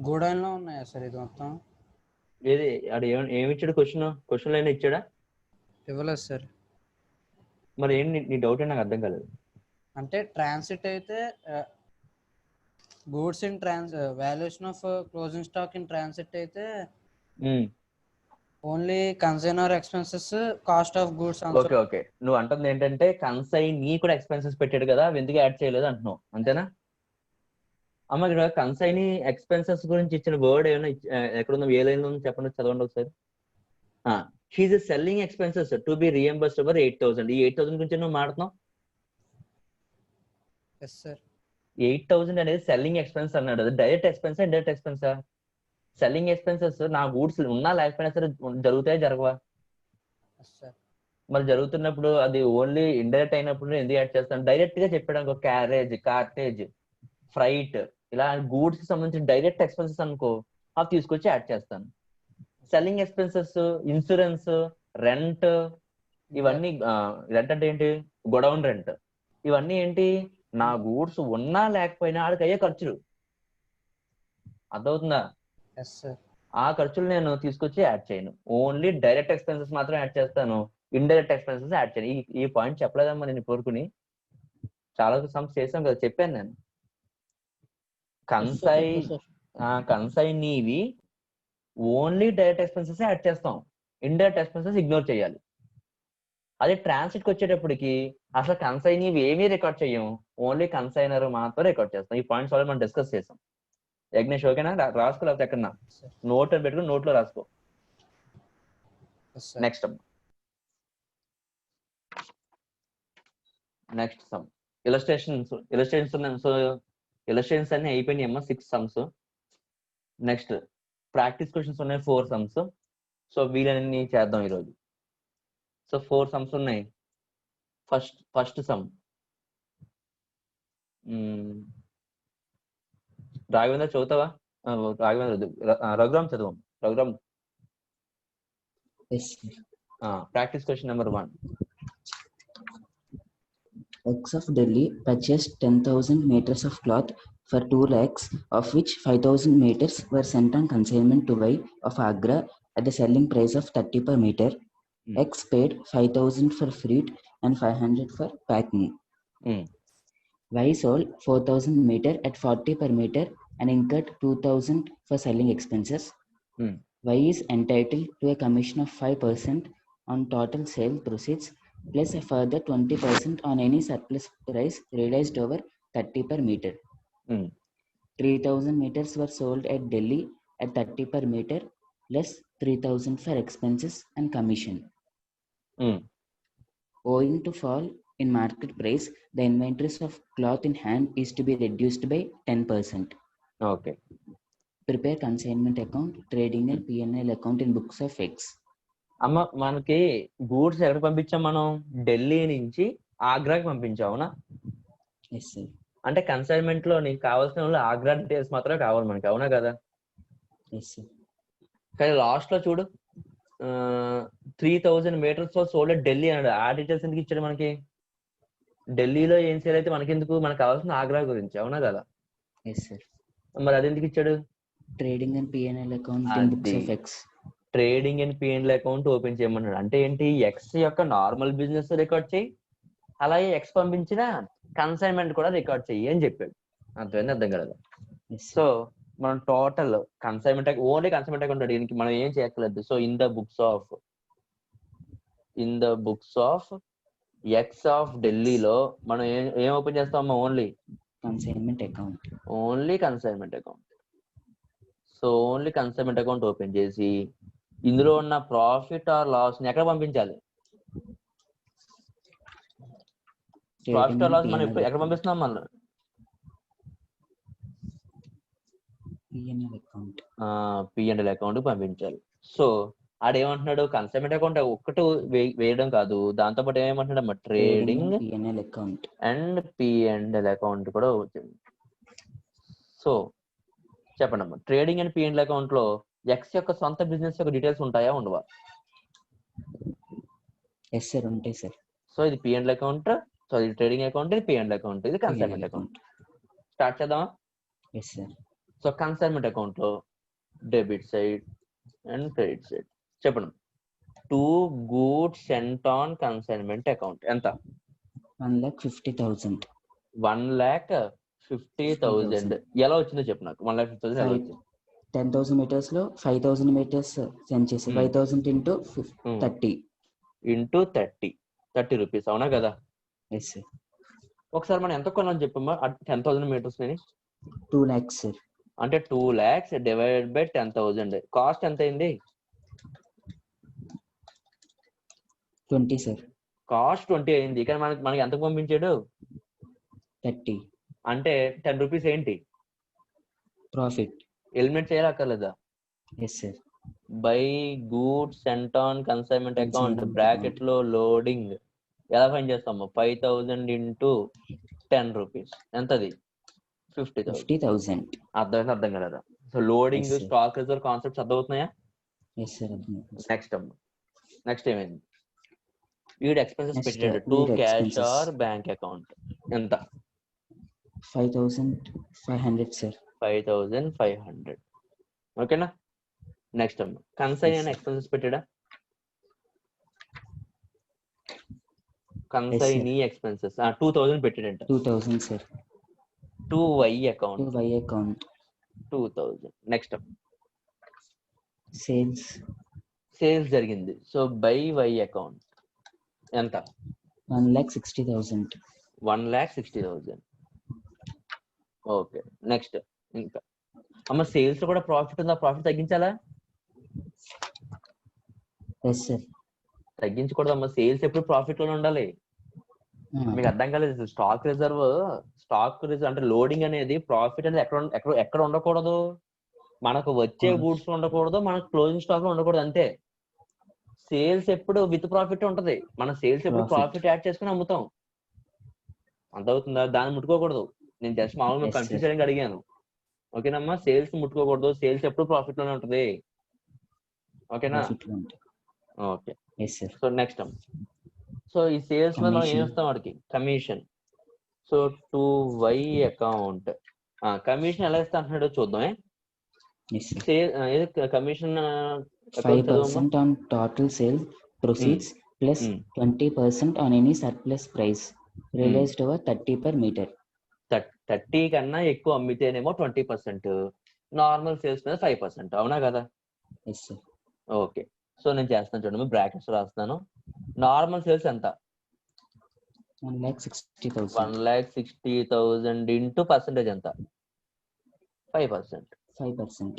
గోడౌన్ లో ఉన్నాయా సార్ ఇది మొత్తం? ఏది అది ఏమి ఇచ్చాడు? క్వశ్చన్ లైన్ ఇచ్చాడా? ఇవ్వలేదు సార్. మరి ఏం నీ డౌట్ నాకు అర్థం కాలేదు. అంటే ట్రాన్సిట్ అయితే goods in valuation of closing stock in transit అయితే only consignor expenses, cost of goods. Okay okay, నువ్వు అంటుంది ఏంటంటే కన్సైన్ నీ కూడా ఎక్స్పెన్సెస్ పెట్టాడు కదా, అవి ఎందుకు యాడ్ చేయలేదు అంటున్నావు, అంతేనా? అమ్మ ఇక్కడ కన్సైన్ ఎక్స్పెన్సెస్ గురించి ఇచ్చిన వర్డ్ ఏమైనా ఎక్కడున్నా ఏ లైన్ లో చెప్పండి, చదవండి ఒకసారి. His selling expenses to be reimbursed over 8,000. ఈ 8,000 గురించి నువ్వు మాట్లాడుతున్నావు. 8,000 అనేది సెల్లింగ్ ఎక్స్పెన్స్ అన్నాడు. అది డైరెక్ట్ ఎక్స్పెన్సా ఇండైరెక్ట్ ఎక్స్పెన్సా? సెల్లింగ్ ఎక్స్పెన్సెస్ నా గూడ్స్ ఉన్నా లేకపోయినా సరే జరుగుతాయి జరగవా? మరి జరుగుతున్నప్పుడు అది ఓన్లీ ఇండైరెక్ట్ అయినప్పుడు ఎందుకు యాడ్ చేస్తాను? డైరెక్ట్ గా చెప్పాడు, క్యారేజ్, కార్టేజ్, ఫ్రైట్, ఇలా గూడ్స్ కి సంబంధించిన డైరెక్ట్ ఎక్స్పెన్సెస్ అనుకో, అవి తీసుకొచ్చి యాడ్ చేస్తాను. సెల్లింగ్ ఎక్స్పెన్సెస్, ఇన్సూరెన్స్, రెంట్, ఇవన్నీ రెంట్ అంటే ఏంటి? Godown rent. ఇవన్నీ ఏంటి? నా గూడ్స్ ఉన్నా లేకపోయినా ఆడికి అయ్యే ఖర్చులు. అర్థమవుతుందా? ఆ ఖర్చులు నేను తీసుకొచ్చి యాడ్ చేయను. ఓన్లీ డైరెక్ట్ ఎక్స్పెన్సెస్ మాత్రం యాడ్ చేస్తాను, ఇండైరెక్ట్ ఎక్స్పెన్సెస్ యాడ్ చేయను. ఈ పాయింట్ చెప్పలేదమ్మా నేను కోరుకుని? చాలా సమ్స్ చేసాం కదా, చెప్పాను నేను. కన్సైన్ నీవి ఓన్లీ డైరెక్ట్ ఎక్స్పెన్సెస్ యాడ్ చేస్తాం, ఇండైరెక్ట్ ఎక్స్పెన్సెస్ ఇగ్నోర్ చేయాలి. అదే ట్రాన్సిట్ కి వచ్చేటప్పటికి అసలు కన్సైన్ ఇవి ఏమీ రికార్డ్ చేయం, ఓన్లీ కన్సైనర్ మాత్రం రికార్డ్ చేస్తాం. ఈ పాయింట్స్ ఆల్రెడీ మనం డిస్కస్ చేసాం. యజ్ఞేష్ ఓకేనా? రాసుకో, లేకపోతే ఎక్కడన్నా నోట్ అని పెట్టుకుని నోట్లో రాసుకో. నెక్స్ట్ సమ్ ఇలస్ట్రేషన్స్ అన్ని అయిపోయినాయి అమ్మా, 6 సమ్స్. నెక్స్ట్ ప్రాక్టీస్ క్వశ్చన్స్ ఉన్నాయి 4 సమ్స్. సో వీలన్నీ చేద్దాం ఈరోజు. సో 4 సమ్స్ ఉన్నాయి. ఫస్ట్ సమ్ రాఘవేంద్ర చదువుతావా? రఘురామ్ చదువు. Raghuram practice question number 1. X of Delhi purchased 10,000 meters of cloth for 2 lakhs, of which 5,000 meters were sent on consignment to Y of Agra at the selling price of 30 per meter. X paid 5,000 for freight and 500 for packing. Y sold 4,000 meter at 40 per meter and incurred 2,000 for selling expenses. Y is entitled to a commission of 5% on total sale proceeds plus a further 20% on any surplus price realized over 30 per meter. 3,000 meters were sold at Delhi at 30 per meter plus 3,000 for expenses and commission. Owing to fall in market price, the inventories of cloth in hand is to be reduced by 10%. Okay. Prepare consignment account, trading and P&L account in books of X. అమ్మ మనకి goods ఎక్కడికి పంపించాం మనం? ఢిల్లీ నుంచి ఆగ్రాకి పంపించాం, అవునా? అంటే consignment లో నీకు కావాల్సిన ఆగ్రా డీటెయిల్స్ మాత్రమే కావాలి మనకి, అవునా కదా? కానీ లాస్ట్ లో చూడు 3,000 మీటర్స్ లో సోల్డ్ ఢిల్లీ అన్నాడు. ఆ డీటెయిల్స్ ఎందుకు ఇచ్చాడు మనకి? ఢిల్లీలో ఏం సేల్ అయితే మనకెందుకు? మనకు కావాల్సిన ఆగ్రా గురించి, అవునా కదా? మరి అది ఎందుకు ఇచ్చాడు? Trading and P&L account in books of X. Trading and P&L account open చేయమన్నాడు. అంటే ఏంటి? ఎక్స్ యొక్క నార్మల్ బిజినెస్ రికార్డ్ చేయి, అలాగే ఎక్స్ పంపించిన కన్సైన్మెంట్ కూడా రికార్డ్ చెయ్యి అని చెప్పాడు. అర్థం కలదు. సో మనం total consignment only consignment account దీనికి మనం ఏం చేయక్కర్లేదు. So in the books of X of ఢిల్లీలో మనం ఏం ఓపెన్ చేస్తామమ్మా? Only consignment account. So only consignment account open చేసి ఇందులో ఉన్న ప్రాఫిట్ ఆర్ లాస్ ని ఎక్కడ పంపించాలి? ప్రాఫిట్ Trading లాస్ and మనం ఎప్పుడు P&L ఎక్కడ పంపిస్తున్నాం మనం? P&L account. P&L అకౌంట్ పంపించాలి. సో ఆడేమంటున్నాడు, కన్సైన్మెంట్ అకౌంట్ ఒక్కటి వేయడం కాదు, దాంతో పాటు ఏమంటున్నాడు, Trading trading and P&L account. And P&L account కూడా వచ్చింది. సో చెప్పండి అమ్మా, ట్రేడింగ్ అండ్ P&L అకౌంట్ లో ఎక్స్ యొక్క సొంత బిజినెస్ యొక్క డీటెయిల్స్ ఉంటాయా ఉండవా? Yes sir, ఉంటాయి సార్. సో ఇది P&L అకౌంట్, సో ఇది ట్రేడింగ్ అకౌంట్, ఇది P&L అకౌంట్, ఇది P&L consignment account. Account. Start చేద్దామా? Yes sir. So consignment account లో debit side and credit side చెప్పండి. 2 goods sent on consignment account ఎంత? 1,50,000. 1,50,000. ఎలా వచ్చిందో చెప్పు నాకు. 1,50,000 ఎలా వచ్చింది? 10,000 meters లో 5,000 meters సెండ్ చేసి 5,000 into 30. ఇంటూ 30 రూపీస్, అవునా కదా? Yes sir. ఒకసారి మనం ఎంత కొనాలని చెప్పమ్మా 10,000 meters ని? 2 lakhs సార్. అంటే 2 lakhs డివైడెడ్ బై 10,000. కాస్ట్ ఎంత అయింది? 20 సార్. కాస్ట్ 20 అయింది, కానీ మనకి ఎంత పంపించాడు? 30. అంటే 10 రూపీస్ ఏంటి ప్రాఫిట్. ఎలిమినేట్ చేయాలక్కర్లేదా? Yes sir. By goods sent on consignment account bracket లో లోడింగ్ ఎలా ఫైండ్ చేస్తాము? 5,000 ఇంటూ 10 రూపీస్ ఎంతది? 50,000. అర్థం కదా? So loading, stock reserve concepts అర్థమవుతున్నాయా? నెక్స్ట్ ఏమైంది? వీడు ఎక్స్పెన్సెస్ పెట్టాడు, 2 క్యాష్ ఆర్ బ్యాంక్ అకౌంట్ ఎంత? 5,500 సార్. 5,500. ఓకేనా? నెక్స్ట్ కన్సైన్ అని ఎక్స్పెన్సెస్ పెట్టాడా? Consignee expenses 2,000 పెట్టాడంట. 2,000 sir. 2Y account. 2Y account 2,000. Next sales జరిగింది. సో బై Y అకౌంట్ ఎంత? 1,60,000. 1,60,000. ఓకే. నెక్స్ట్ ఇంకా అమ్మ సేల్స్ లో కూడా ప్రాఫిట్ ఉందా? ప్రాఫిట్ తగ్గించాలా? Yes sir. తగ్గించకూడదు అమ్మ, సేల్స్ ఎప్పుడు ప్రాఫిట్ లోనే ఉండాలి. మీకు అర్థం కాలేదు. స్టాక్ రిజర్వ్ అంటే లోడింగ్ అనేది ప్రాఫిట్ అనేది ఎక్కడ ఉండకూడదు, మనకు వచ్చే గూడ్స్ ఉండకూడదు, మనకు క్లోజింగ్ స్టాక్ లో ఉండకూడదు, అంతే. సేల్స్ ఎప్పుడు విత్ ప్రాఫిట్ ఉంటది. మన సేల్స్ ఎప్పుడు ప్రాఫిట్ యాడ్ చేసుకుని అమ్ముతాం. అర్థమవుతుందా? దాన్ని ముట్టుకోకూడదు. నేను జస్ట్ మామూలుగా కన్ఫ్యూజ్ చేయడానికి అడిగాను. ఓకేనమ్మా? సేల్స్ ముట్టుకోకూడదు, సేల్స్ ఎప్పుడు ప్రాఫిట్ లోనే ఉంటది. ఓకేనా? ఓకే. సో నెక్స్ట్ సో ఈ సేల్స్ లో ఏం ఇస్తాం వాడికి? Commission. So 2Y account commission ఎలా ఇస్తా అంటున్నాడో చూద్దాం. Commission 5% on total sale proceeds plus 20% on any surplus price realized over 30 per meter. 30 కన్నా ఎక్కువ అమ్మితేనేమో 20%, నార్మల్ సేల్స్ మీద 5%, అవునా కదా? Yes sir. ఓకే. సో నేను చేస్తాను చూడండి, బ్రాకెట్స్ రాస్తున్నాను. నార్మల్ సేల్స్ ఎంత? 1,60,000. 1,60,000 ఇంటూ పర్సెంటేజ్ ఎంత? 5%. 5%.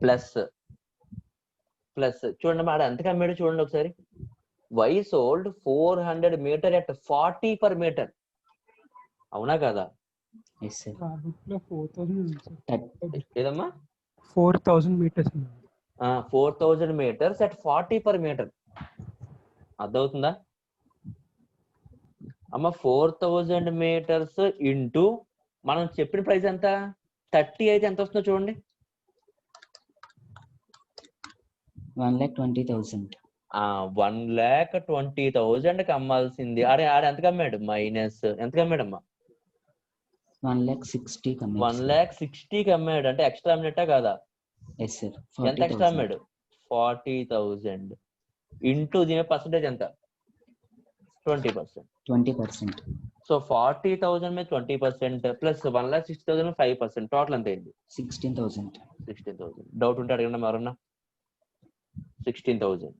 ప్లస్ చూడండి ఆడ ఎంతకు అమ్మాడు చూడండి ఒకసారి. Y sold 400 meter at 40 per meter, అవునా కదా? ఏదమ్మా? 4,000 meters. 4,000 meters at 40 per meter. అర్థమవుతుందా అమ్మ? 4,000 meters ఇంటూ మనం చెప్పిన ప్రైస్ ఎంత? 30 అయితే ఎంత వస్తుందో చూడండి. 1,20,000. 1,20,000 అమ్మాల్సింది. ఆడ ఎంతకు అమ్మాడు? మైనస్ ఎంతకు అమ్మాడమ్మా? 1,60,000. 1,60,000 అమ్మాడు. అంటే ఎక్స్ట్రా అమ్మినట్టా కాదా? ఎంత ఎక్స్ట్రా అమ్మాడు? 40,000 ఇంటూ దీని పర్సెంటేజ్ ఎంత? 20%. సో 40,000 మీద 20% ప్లస్ 1,60,000 5%, టోటల్ ఎంత అయింది? 16,000. డౌట్ ఉంటే అడగండి ఎవరన్నా. 16,000.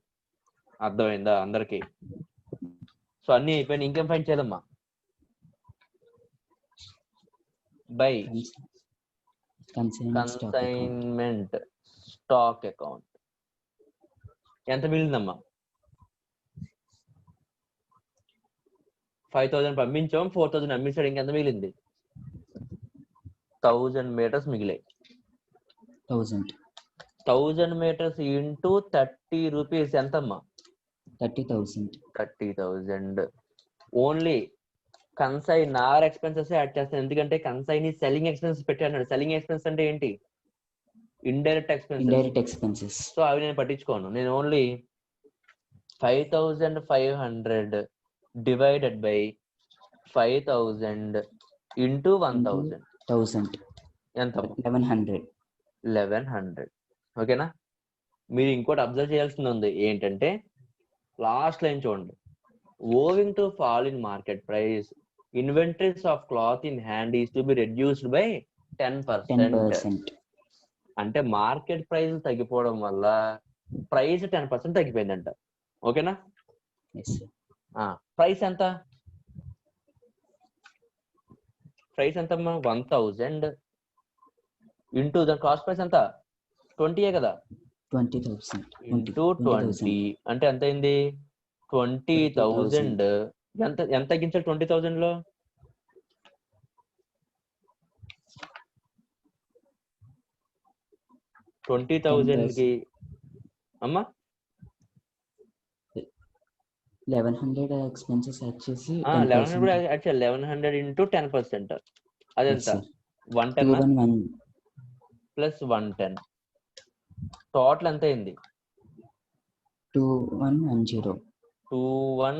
అర్థమైందా అందరికి? సో అన్ని అయిపోయినాయి. ఇంకేం ఫైండ్ చేయాలమ్మా? బై కన్సైన్మెంట్ స్టాక్ అకౌంట్ ఎంత మిగిలిందమ్మా? 5,000 పంపించాం, 4,000 అమ్మించాడు, ఇంకెంత మిగిలింది? 1000 మీటర్స్ మిగిలాయి. 1000 మీటర్స్ ఇంటూ 30 రూపీస్ ఎంతమ్మా? 30,000. 30,000. ఓన్లీ కన్సై నార్ ఎక్స్పెన్సెస్ యాడ్ చేస్తాను, ఎందుకంటే కన్సైని సెల్లింగ్ ఎక్స్పెన్సెస్ పెట్టాడు. సెల్లింగ్ ఎక్స్పెన్స్ అంటే ఏంటి? Indirect expenses. సో అవి నేను పట్టించుకోను. నేను ఓన్లీ 5,500 డివైడెడ్ బై 5,000 ఇంటూ 1,000 ఎంత? 1100. ఓకేనా? మీరు ఇంకోటి అబ్జర్వ్ చేయాల్సింది ఉంది, ఏంటంటే లాస్ట్ లైన్ చూడండి. Owing to fall in market price, inventories of cloth in hand is to be reduced by 10%. అంటే మార్కెట్ ప్రైస్ తగ్గిపోవడం వల్ల ప్రైస్ 10% తగ్గిపోయిందంట. ఓకేనా? ప్రైస్ ఎంత? ప్రైస్ ఎంతమ్మా? 1000 ఇంటూ దాని కాస్ట్ ప్రైస్ ఎంత? 20 కదా? 20,000 ఇంటూ 20 అంటే ఎంత అయింది? 20,000. ఎంత తగ్గించాలి 20,000 లో? 20,000 కి అమ్మా 1100 ఎక్స్పెన్సెస్ యాడ్ చేసి 1100 ఇంటూ 10%. అదెంత? 110 ప్లస్ 110. టోటల్ ఎంత అయింది? 2110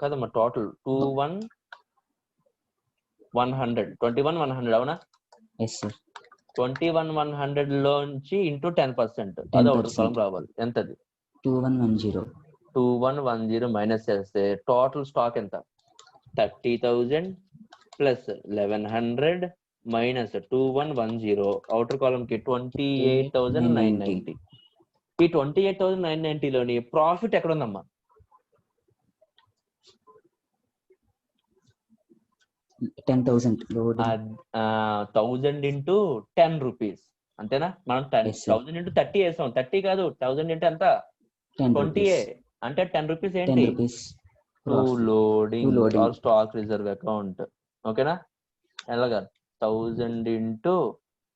కదమ్మా, టోటల్ 21,100. అవునా? 21,100 లోంచి ఇంటూ 10%, అది ఒకటి కాలం రావాలి. ఎంతది? 2110 మైనస్ చేస్తే టోటల్ స్టాక్ ఎంత? 30,000 ప్లస్ 1100 మైనస్ 2110. అవుటర్ కాలం కి 28,990. ఈ 28,990 లోని ప్రాఫిట్ ఎక్కడ ఉందమ్మా? 1000 ఇంటూ 10 రూపీస్. అంతేనా? మనం 1000 ఇంటూ 30 వేసాం. 30 కాదు, 1000 ఇంటూ ఎంత? 20. అంటే 10 రూపీస్ ఏంటి? Loading or stock reserve account. ఓకేనా? ఎలాగా? 1000 ఇంటూ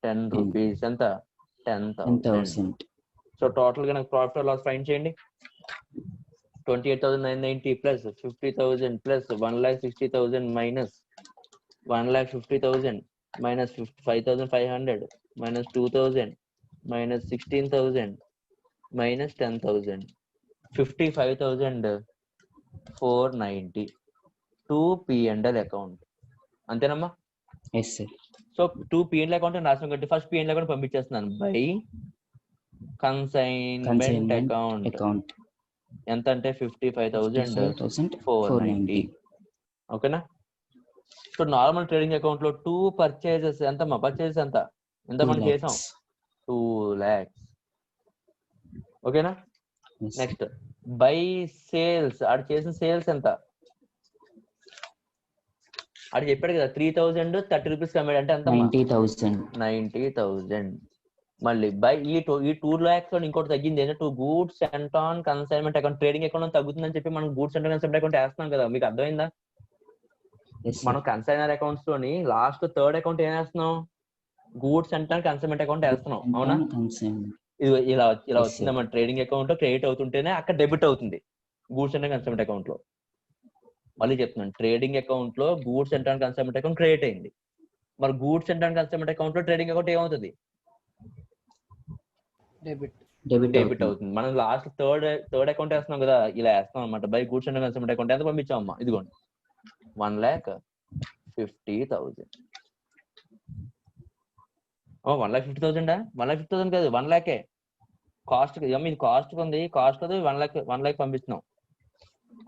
10 రూపీస్ ఎంత? 10,000. సో టోటల్ గా నాకు ప్రాఫిట్ లాస్ ఫైండ్ చేయండి. 28,990 plus 50,000 plus 1,60,000 minus 1,50,000 minus 5,500 minus 2,000 minus 16,000 minus 10,000 55,490 to P&L account. అంతేనమ్మా? సో 2 P&L అకౌంట్ రాసాం కాబట్టి ఫస్ట్ P&L అకౌంట్ పంపించేస్తున్నాను. బై కన్సైన్మెంట్ అకౌంట్ ఎంత అంటే 55,490. ఓకేనా? సో నార్మల్ ట్రేడింగ్ అకౌంట్ లో 2 పర్చేజెస్ ఎంతమ్మా? పర్చేజెస్ ఎంత మనం చేసాం? 2 lakhs. ఓకేనా? Next by sales. ఆడు చేసిన సేల్స్ ఎంత? ఆడు చెప్పాడు కదా 3,000 30 రూపీస్ కమ్మాడు అంటే ఎంత? 90,000. మళ్ళీ బై ఈ 2 lakhs లో ఇంకోటి తగ్గింది ఏంటంటే goods sent on consignment account. Trading account తగ్గుతుందని చెప్పి మనం గూడ్స్ సెంట్ కన్సైన్మెంట్ అకౌంట్ వేస్తున్నాం కదా. మీకు అర్థమైందా? మనం కన్సైనర్ అకౌంట్స్ లోని లాస్ట్ థర్డ్ అకౌంట్ ఏం వేస్తున్నాం? Goods sent on consignment account వేస్తున్నాం. అవునా? ఇది ఇలా వచ్చిందమ్మా. ట్రేడింగ్ అకౌంట్ క్రెడిట్ అవుతుంటేనే అక్కడ డెబిట్ అవుతుంది గూడ్స్ అండ్ కన్సైన్మెంట్ అకౌంట్ లో. మళ్ళీ చెప్తున్నాను, ట్రేడింగ్ అకౌంట్ లో goods and consignment account create అయింది. మరి గూడ్స్ అండ్ కన్సైన్మెంట్ అకౌంట్ లో ట్రేడింగ్ అకౌంట్ ఏమవుతుంది? డెబిట్ అవుతుంది. మనం లాస్ట్ థర్డ్ అకౌంట్ వేస్తున్నాం కదా, ఇలా వేస్తాం అనమాట. By goods and consignment account ఎంత పంపించాం అమ్మా? ఇదిగోండి 1,50,000. 1,50,000 1,50,000 కాదు, 1 lakh కాస్ట్. ఇది కాస్ట్ ఉంది, కాస్ట్ కదా 1 lakh పంపిస్తున్నాం.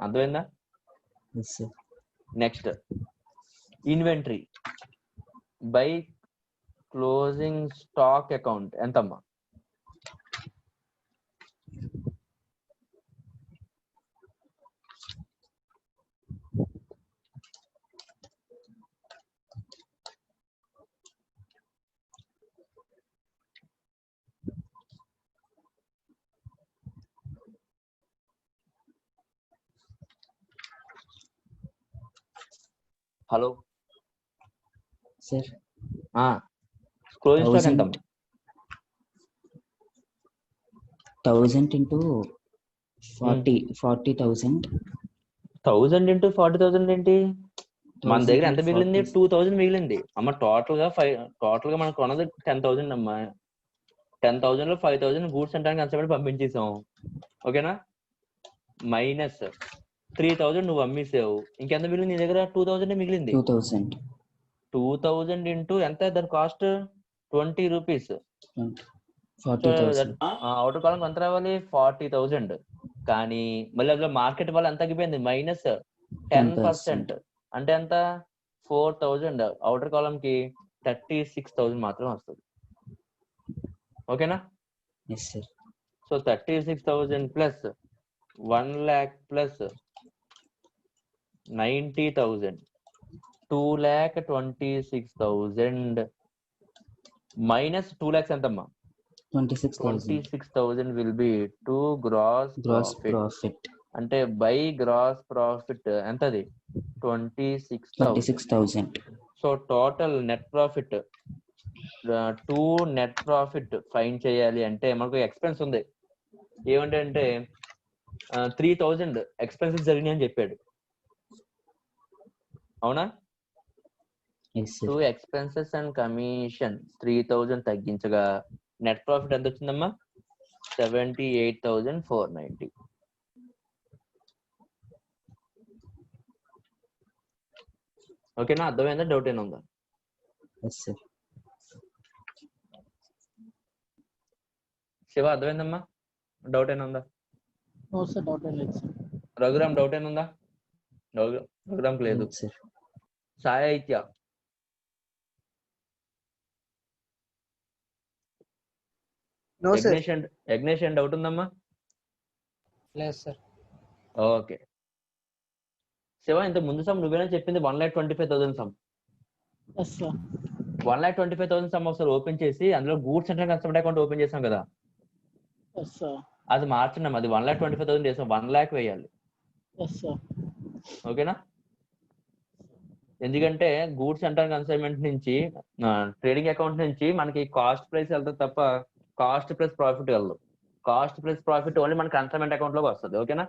అర్థమైందా? Next inventory by closing stock account ఎంతమ్మా? Hello sir. క్లోజింగ్ స్టాక్ ఎంత? 1000 into 40,000. 1000 into 40,000 ఏంటి? మన దగ్గర ఎంత మిగిలింది? 2000 మిగిలింది అమ్మ. టోటల్ గా మనం కొన్నది 10,000 అమ్మా. 10,000 లో 5,000 గూడ్స్ సెంటర్కి కష్టపడి పంపించేసాం, ఓకేనా? మైనస్ 3,000 నువ్వు అమ్మేసావు, ఇంకెంత మిగిలింది నీ దగ్గర? 2,000 మిగిలింది. 2,000 ఇంటూ ఎంత దాని కాస్ట్? 20 రూపీస్. అవుటర్ కాలం ఎంత రావాలి? 40,000. కానీ మళ్ళీ అందులో మార్కెట్ వల్ల ఎంత తగ్గిపోయింది? మైనస్ 10%. అంటే ఎంత? 4,000. అవుటర్ కాలం కి 36,000 మాత్రం వస్తుంది, ఓకేనా? So 36,000 plus 1 lakh plus 90,000, 2,26,000 minus 2 lakhs ఎంతమ్మా? 26,000 will be to gross profit. అంటే బై గ్రాస్ ప్రాఫిట్ ఎంతది? 26,000. So total net profit, to net profit find చేయాలి అంటే మనకు ఎక్స్పెన్స్ ఉంది. ఏమంటే 3,000 ఎక్స్పెన్సెస్ జరిగినాయి అని చెప్పాడు, అవునా? టూ ఎక్స్పెన్సెస్ అండ్ కమిషన్ 3,000 తగ్గించగా నెట్ ప్రాఫిట్ ఎంత వచ్చిందమ్మా? 78,490. ఓకేనా? అర్థమైందా? డౌట్ ఏమైనా ఉందా? శివ అర్థమైందమ్మా? డౌట్ ఏమైనా ఉందా? రఘురామ్ డౌట్ ఏమైనా ఉందా? రఘురామ్ లేదు. సాహిత్య యజ్ఞేషన్ డౌట్ ఉందమ్మా? లేదు సార్. ఓకే. శివ ఇంత ముందు సమ్ నువ్వేనా చెప్పింది? 1,25,000 సమ్. 1,25,000 సమ్ ఒకసారి ఓపెన్ చేసి అందులో goods centre customer account open చేసాం కదా, అది మార్చున్నాం. అది 1,25,000 చేసాం, 1 lakh వేయాలి, ఓకేనా? ఎందుకంటే గూడ్స్ సెంటర్ కన్సైన్మెంట్ నుంచి ట్రేడింగ్ అకౌంట్ నుంచి మనకి కాస్ట్ ప్రైస్ వెళ్తుంది తప్ప కాస్ట్ ప్లస్ ప్రాఫిట్ వెళ్ళదు. కాస్ట్ ప్లస్ ప్రాఫిట్ ఓన్లీ మన కన్సైన్మెంట్ అకౌంట్ లోకి వస్తుంది, ఓకేనా?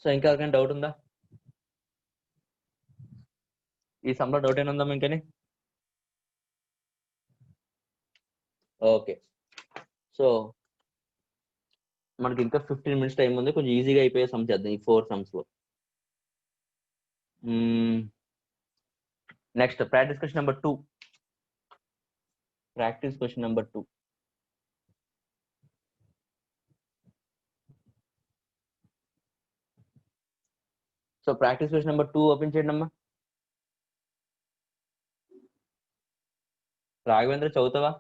సో ఇంకా ఎవరికైనా డౌట్ ఉందా? ఈ సమ్లో డౌట్ ఏమైనా ఉందా ఇంకని? ఓకే. సో మనకి ఇంకా 15 minutes టైం ఉంది, కొంచెం ఈజీగా అయిపోయే సమ్ చేద్దాం ఈ 4 sums లో. Next practice question number 2. Practice question number 2. So practice question number 2 open చేయండి అమ్మా. రాఘవేంద్ర చదువుతావా?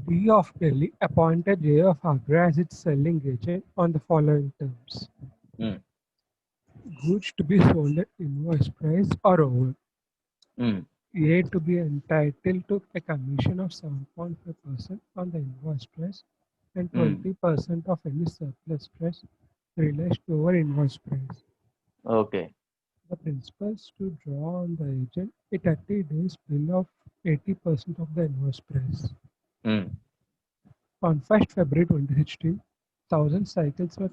D of Delhi appointed J of Agra as its selling agent on the following terms. Goods to be sold at invoice price or over. A to be entitled to a commission of 7.5% on the invoice price and 20% of any surplus price realized over invoice price. Okay. The principals to draw on the agent a 30 days bill of 80% of the invoice price. On 1st February 2016, 1,000 cycles were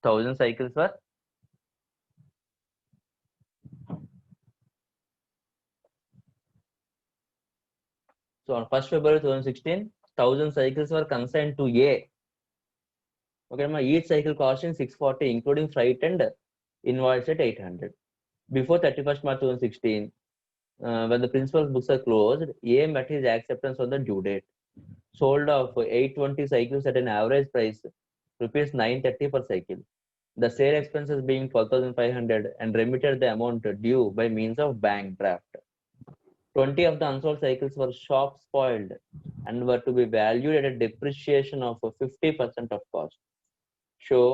1,000 cycles were so on 1st February 2016, 1,000 cycles were consigned to A. Okay, each cycle costing 640, including freight and invoice at 800. Before 31st March 2016, when the principal's books are closed, A met his acceptance on the due date. Sold off 820 cycles at an average price rupees 930 per cycle. The sale expenses being 12,500 and remitted the amount due by means of bank draft. 20 of the unsold cycles were shop spoiled and were to be valued at a depreciation of 50% of cost. Show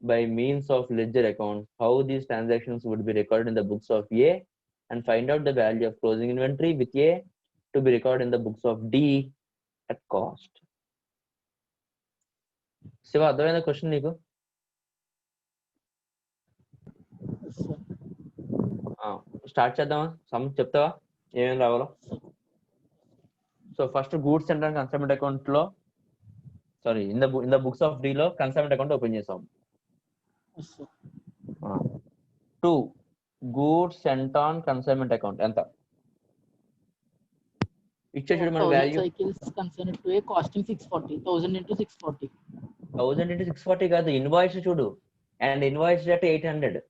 by means of ledger account how these transactions would be recorded in the books of A and find out the value of closing inventory with A to be recorded in the books of D at cost. Shiva అర్థమైన question నీకు? Start చేద్దామా? Some చెప్తావా ఏమేమి రావాలో? So first goods and consignment account లో sorry in the books of D లో consignment account open చేసాం. 2 goods sent on consignment account ఎంత ఇచ్చే చూడు మన value cycles consigned to A costing 640 1000 into 640 1000 into 640 కాదు ఇన్వాయిస్ చూడు అండ్ ఇన్వాయిస్ అట్ 800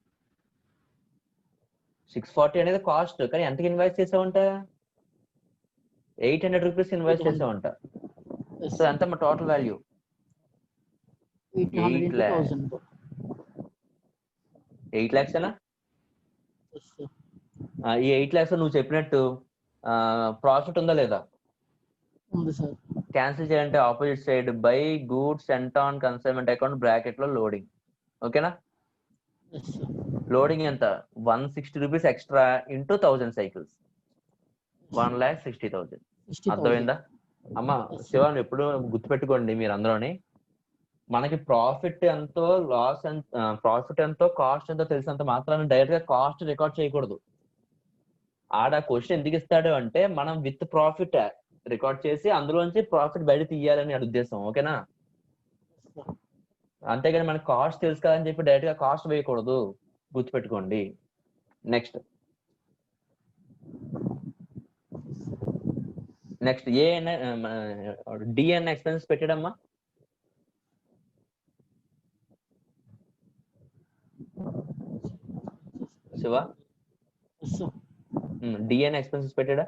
640 అనేది కాస్ట్ కానీ ఎంతకి ఇన్వాయిస్ చేసావంట 800 రూపీస్ ఇన్వాయిస్ చేసావంట. సో ఎంత మా టోటల్ వాల్యూ 8 lakhs ఏనా? ఈ 8 lakhs నువ్వు చెప్పినట్టు ప్రాఫిట్ ఉందా లేదా? ఉంది సార్. క్యాన్సిల్ చేయాలంటే opposite side by goods sent on consignment account bracket లో లోడింగ్. ఓకేనా? లోడింగ్ ఎంత 160 రూపీస్ ఎక్స్ట్రా ఇంటూ 1000 సైకిల్స్ 1,60,000. అర్థమైందా అమ్మ? శివాన్ని ఎప్పుడు గుర్తుపెట్టుకోండి మీరు అందరూని, మనకి ప్రాఫిట్ ఎంతో లాస్ ప్రాఫిట్ ఎంతో కాస్ట్ ఎంతో తెలిసినంత మాత్రాన్ని డైరెక్ట్ గా కాస్ట్ రికార్డ్ చేయకూడదు. ఆడ క్వశ్చన్ ఎందుకు ఇస్తాడు అంటే మనం విత్ ప్రాఫిట్ రికార్డ్ చేసి అందులోంచి ప్రాఫిట్ బయట తీయాలని ఉద్దేశం. ఓకేనా? అంతేగాని మనకి కాస్ట్ తెలుసు కదా అని చెప్పి డైరెక్ట్ గా కాస్ట్ వేయకూడదు, గుర్తుపెట్టుకోండి. నెక్స్ట్ డిఎన్ ఎక్స్పెన్సెస్ పెట్టాడమ్మా. శివ డిఎన్ ఎక్స్పెన్సెస్ పెట్టాడా?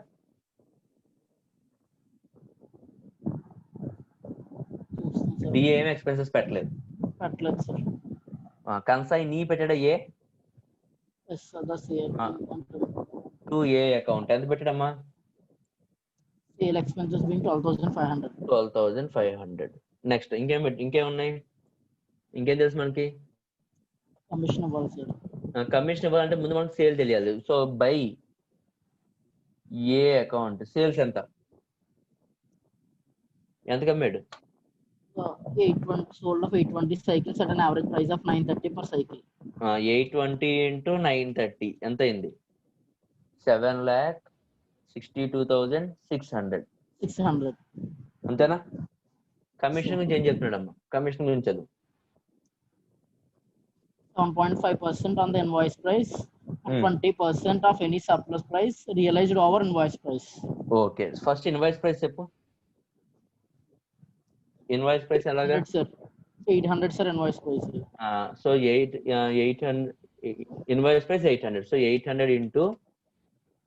డిఏ ఎక్స్పెన్సెస్ పెట్టలేదు. కన్సైనీ పెట్టాడా? ఏ టు ఏ అకౌంట్ ఎంత పెట్టాడమ్మా? Sale expenses being 12,500. నెక్స్ట్ ఇంకేం ఉన్నాయి? ఇంకేం తెలుసు మనకి? కమిషన్ ఇవ్వాలి సార్. కమిషన్ ఇవ్వాలంటే ముందు మనకు సేల్ తెలియాలి. So by A account sales ఎంత కమ్మాడు? 820 sold of 820 cycles at an average price of 930 per cycle. 820 into 930 ఎంత అయింది? 7,62,600. అంతేనా? కమిషన్ గురించి ఏం చెప్తున్నాడమ్మా? కమిషన్ గురించి చదువు. 7.5% on the invoice price and 20% of any surplus price realized over invoice price. Okay, first invoice price చెప్పు. Invoice price ఎలాగా? 800 sir invoice price. So 800 invoice price 800. So 800 into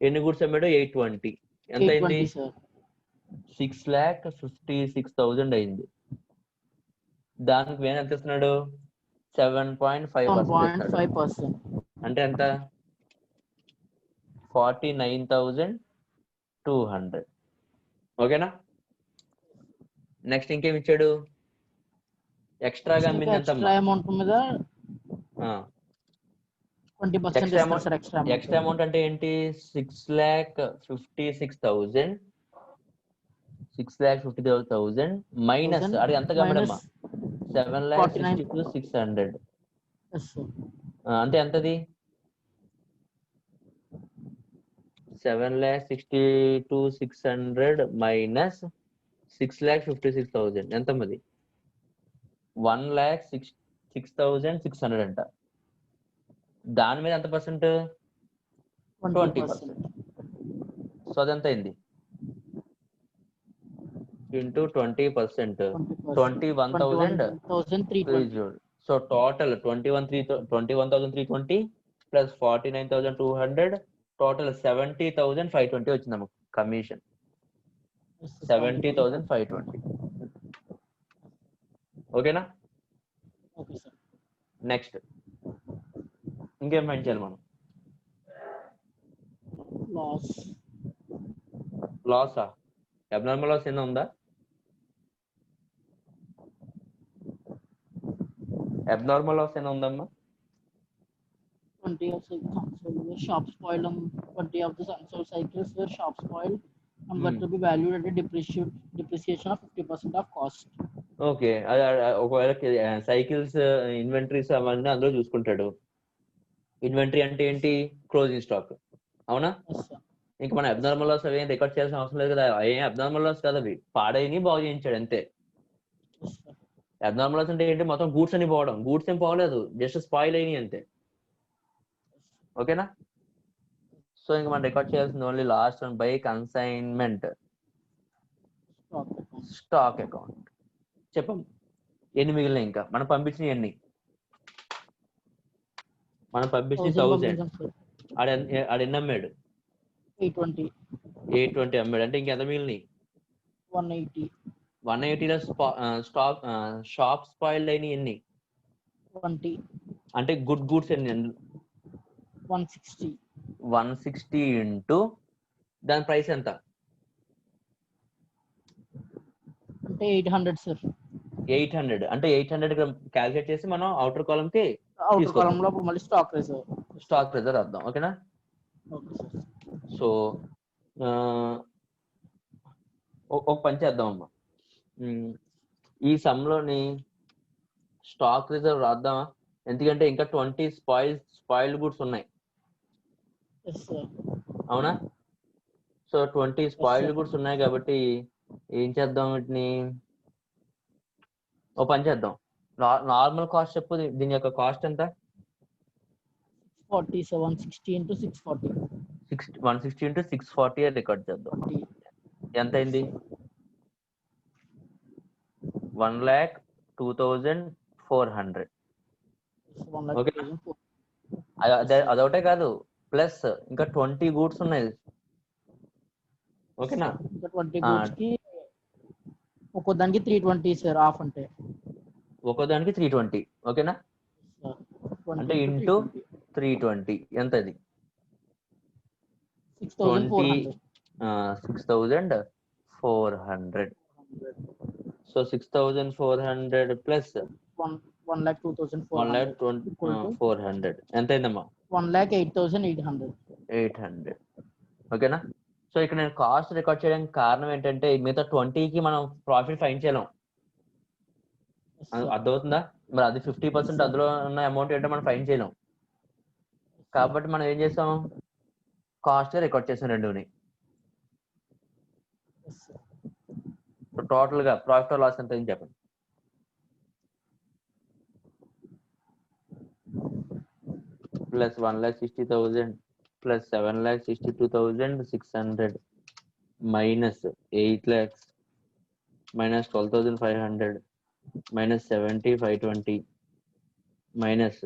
ఎన్ని గూడ్స్ అమ్మాడు? 820. ఎంత అయింది? 6,56,000 అయింది. దానికి వేరే ఎంత ఇస్తున్నాడు? 7.5%. అంటే ఎంత? 49,200. ఓకేనా? నెక్స్ట్ ఇంకేమి ఇచ్చాడు? ఎక్స్ట్రాగా అమ్మింది ఎంత? ఎక్స్ట్రా అమౌంట్ అంటే ఏంటి? 6,50,000 మైనస్ అది ఎంత కమ్మడమ్మా? 7,62,600. అంటే ఎంతది? 7,62,600 మైనస్ 6,56,000 ఎంత మరి? 1,06,600 అంట. దాని మీద ఎంత పర్సెంట్? 20%. సో అదెంత అయింది? Into 20% 21,320. So total 21,320 plus 49,200 total 70,520 వచ్చింది అమ్మ కమిషన్. 70,520. ఓకేనా? నెక్స్ట్ ఇంకేం ఫైండ్ చేయాలి మనం? లాసా? అబ్నార్మల్ లాస్ ఏమైనా ఉందా? అబ్నార్మల్ లాస్ ఏమైనా ఉందమ్మా? 20 of the console were shop spoiled, 20 of the console cycles were shop spoiled and were to be valued at a depreciation of 50% of cost. Okay, ఒకవేళ cycles inventories అవన్నీ అందులో చూసుకుంటాడు. Inventory అంటే ఏంటి? క్లోజింగ్ స్టాక్, అవునా? Yes, sir. ఇంకా మనం abnormal loss అవి ఏం రికార్డ్ చేయాల్సిన అవసరం లేదు కదా. ఏం అబ్నార్మల్ లాస్ కాదు, అవి పాడైని బాగు చేయించాడు అంతే. Yes, sir. అబ్నార్మల్ లాస్ అంటే ఏంటి? మొత్తం గూడ్స్ అని పోవడం. గూడ్స్ ఏం పోవలేదు, జస్ట్ స్పాయిల్ అయినాయి అంతే. ఓకేనా? సో ఇంకా మనం రికార్డ్ చేయాల్సింది only last one, by consignment Stock account. Stock account. చెప్పండి ఎన్ని మిగిలినాయి? ఇంకా మనం పంపించిన ఎన్ని? మనం పంపించిన 1000. ఆడ ఎన్ని అమ్మాడు? 820 అమ్మాడు. అంటే ఇంకెంత మిగిలినాయి? 180. 180లో స్టాక్ షాప్ స్పాయిల్డ్ అయినాయి ఎన్ని? 20. అంటే గుడ్ గూడ్స్ ఎన్ని? 160. 160 ఇంటూ దాని ప్రైస్ ఎంత? అంటే 800, సార్. 800. అంటే 800 క్యాలిక్యులేట్ చేసి మనం అవుటర్ కాలమ్ కి అవుటర్ కాలమ్ లో మళ్ళీ స్టాక్ రిజర్వ్ అర్థం. ఓకేనా? Okay sir. సో ఒక పని చేద్దామమ్మా, ఈ సమ్ లోని స్టాక్ రిజర్వ్ రాద్దామా? ఎందుకంటే ఇంకా 20 స్పాయిల్డ్ గుడ్స్ ఉన్నాయి, Yes, sir. అవునా? సో 20 స్పాయిల్డ్ గుడ్స్ ఉన్నాయి కాబట్టి ఏం చేద్దాం వీటిని? ఓ పని చేద్దాం, నార్మల్ కాస్ట్ చెప్పు. దీని యొక్క కాస్ట్ ఎంత? 40, 160 into 640. 160 into 640 రికార్డ్ చేద్దాం. ఎంత అయింది? 1,02,400. ఓకే, అదొకటే కాదు, ప్లస్ ఇంకా 20 గూడ్స్ ఉన్నాయి. ఓకేనా? ఇంకా 20 గూడ్స్ కి ఒక్కో దానికి 320 సార్, ఆఫ్ అంటే ఒక్కో దానికి 320. ఓకేనా? అంటే ఇంటూ 320 ఎంత? అది 6,400. సో 6,400 ప్లస్ 1,02,400 ఎంత అయిందమ్మా? 1,08,800. ఓకేనా? సో ఇక్కడ నేను కాస్ట్ రికార్డ్ చేయడానికి కారణం ఏంటంటే మిగతా 20కి మనం ప్రాఫిట్ ఫైండ్ చేయలేం. అర్థమవుతుందా? మరి అది 50% అందులో ఉన్న అమౌంట్ ఏంటో మనం ఫైండ్ చేయలేం. కాబట్టి మనం ఏం చేసాం? కాస్ట్ రికార్డ్ చేసాం రెండుని. టోటల్ గా ప్రాఫిట్ లాస్ ఎంత చెప్పండి? Plus 1,60,000 plus 7,62,600 minus 8 lakhs minus 12,500 minus 70,520 minus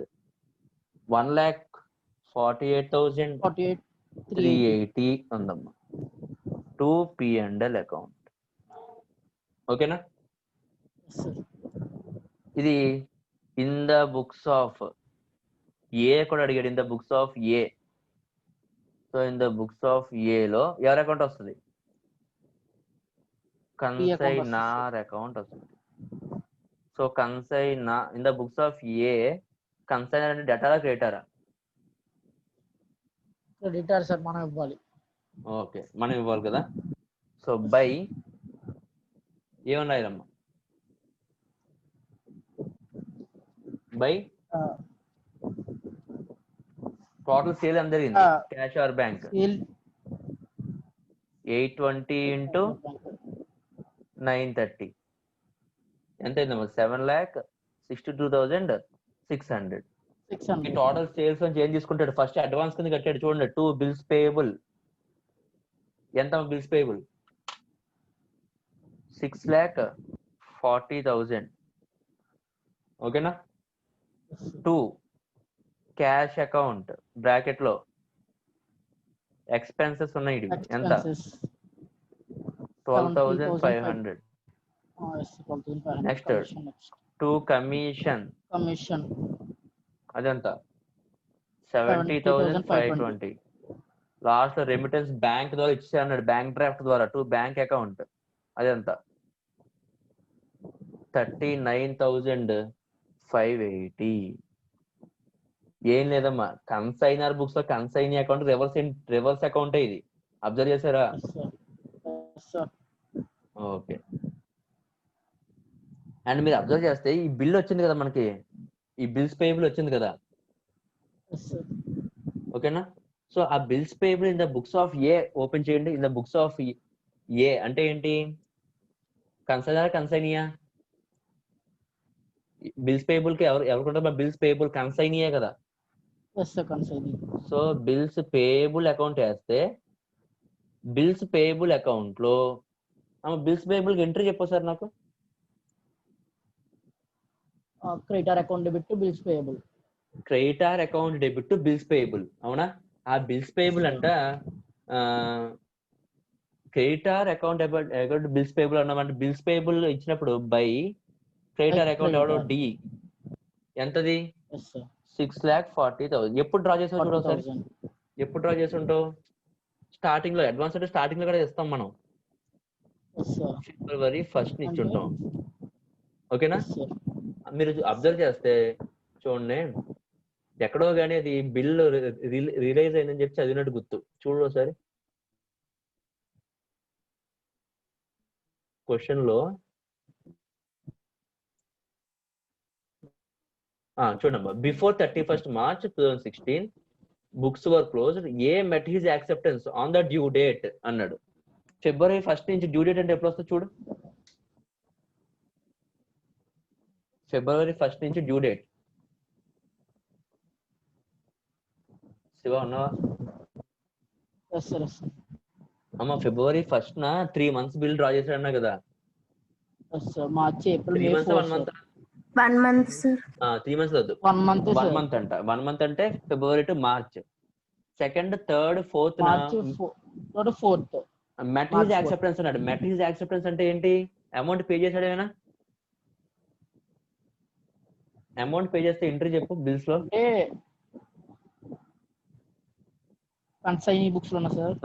1,48,380 ఉందమ్మా. 2 P&L అకౌంట్. ఓకేనా? ఇది in the books of A కూడా అడిగాడు. In the books of A. So in the books of A లో ఎవరి అకౌంట్ వస్తుంది? కన్సైనార్ అకౌంట్ వస్తుంది. సో కన్సైనా in the books of A, consignor అంటే డెటారా క్రెడిటారా? క్రెడిటార్ సార్, మనం ఇవ్వాలి. ఓకే, మనం ఇవ్వాలి కదా. సో బై ఏమన్నా రాయాలమ్మా? బై టోటల్ సేల్ ఎంత జరిగింది? Cash or bank? 820 ఇంటూ 930 ఎంత అయిందమ్మా? 7,62,600. ఈ టోటల్ సేల్స్ నుంచి ఏం తీసుకుంటాడు? ఫస్ట్ అడ్వాన్స్ కింద కట్టాడు చూడండి, 2 బిల్స్ పేయబుల్. ఎంత బిల్స్ పేయబుల్? 6,40,000. ఓకేనా? 2 క్యాష్ అకౌంట్ బ్రాకెట్ లో ఎక్స్పెన్సెస్ ఉన్నాయి. ఎంత? 12,500. Next 2 commission. అదంతా 70,520. లాస్ట్ రెమిటెన్స్ బ్యాంక్ ద్వారా ఇచ్చే అన్నాడు, బ్యాంక్ డ్రాఫ్ట్ ద్వారా 2 బ్యాంక్ అకౌంట్. అదంతా 39,000 580. ఏం లేదమ్మా, కన్సైనర్ బుక్స్ లో కన్సైనీ అకౌంట్ రివర్స్ అకౌంట్ ఇది. అబ్జర్వ్ చేశారా? ఓకే. అండ్ మీరు అబ్జర్వ్ చేస్తే ఈ బిల్ వచ్చింది కదా మనకి, ఈ బిల్స్ పేయబుల్ వచ్చింది కదా, ఓకేనా? సో ఆ bills payable in the books of A open చేయండి. ఇన్ ద బుక్స్ ఆఫ్ ఏ అంటే ఏంటి? కన్సైనర్ కన్సైనియా? బిల్స్ పేయబుల్ కి ఎవరుకుంటారు? బిల్స్ పేయబుల్ కన్సైనియే కదా. సో బిల్స్ పేయబుల్ అకౌంట్ వేస్తే బిల్స్ పేయబుల్ అకౌంట్ లో బిల్స్ పేయబుల్ ఎంట్రీ చెప్పు సార్ నాకు. Creditor account debit to bills payable. Creditor account debit to bills payable. అవునా? ఆ బిల్స్ పేయబుల్ అంట క్రెడిటార్ అకౌంట్ బిల్స్ పేయబుల్ అన్నామంటే బిల్స్ పేయబుల్ ఇచ్చినప్పుడు by creditor account ఎవడో డి ఎంతది? 6,40,000. ఎప్పుడు డ్రా చేసావు చూడ ఒకసారి. ఎప్పుడు డ్రా చేసి ఉంటావు? స్టార్టింగ్ లో అడ్వాన్స్ అంటే స్టార్టింగ్ లో కూడా ఇస్తాం మనం. ఫిబ్రవరి 1st నుంచి ఉంటాం. ఓకేనా? మీరు అబ్జర్వ్ చేస్తే చూడండి, ఎక్కడో కానీ అది బిల్ రిలీజ్ అయిందని చెప్పి చదివినట్టు గుర్తు. చూడు ఒకసారి క్వశ్చన్ లో చూడమ్మా, before 31st March 2016 books were closed. A met his acceptance on the due date అన్నాడు. February 1st నుంచి డ్యూ డేట్ అంటే ఎప్పుడు వస్తుంది చూడు. February 1st నుంచి డ్యూ డేట్. శివ ఉన్నావా? అమ్మా February 1st 3 months bill draw చేశాడు అన్నా కదా. మార్చి, ఏప్రిల్, 3 మే, months 1 month? 1 month, sir. 3 months వద్దు, 1 month. 1 month అంట. 1 month అంటే February to March. 2nd, 3rd, 4th March 4th. Met his acceptance అన్నాడు. మెట్ హిజ్ యాక్సెప్టెన్స్ అంటే ఏంటి? అమౌంట్ పే చేశాడు ఏమైనా? అమౌంట్ పే చేస్తే ఎంట్రీ చెప్పు బిల్స్ లో. కన్సైనీ బుక్స్ లో సార్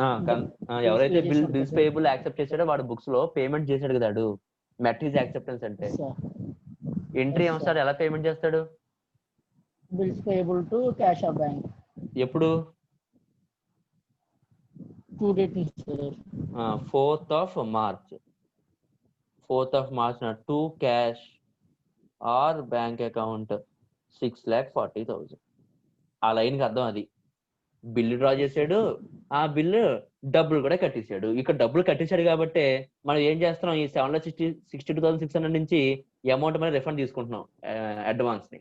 ఎవరైతే బిల్స్ పేయబుల్ యాక్సెప్ట్ చేశాడో వాడు బుక్స్ లో పేమెంట్ చేశాడు కదా. మెట్ హిజ్ యాక్సెప్టెన్స్ అంటే ఎంట్రీ ఏమొస్తాడు? ఎలా పేమెంట్ చేస్తాడు? Bills payable to cash of bank. ఎప్పుడు? Due date 4th of March. 4th of March to cash or bank account 6,40,000. ఆ లైన్కి అర్థం అది. బిల్లు డ్రా చేశాడు, ఆ బిల్లు డబ్బులు కూడా కట్టేశాడు. ఇక్కడ డబ్బులు కట్టేశాడు కాబట్టి మనం ఏం చేస్తున్నాం? ఈ 7,62,600 నుంచి అమౌంట్ మీద రిఫండ్ తీసుకుంటున్నాం, అడ్వాన్స్ ని.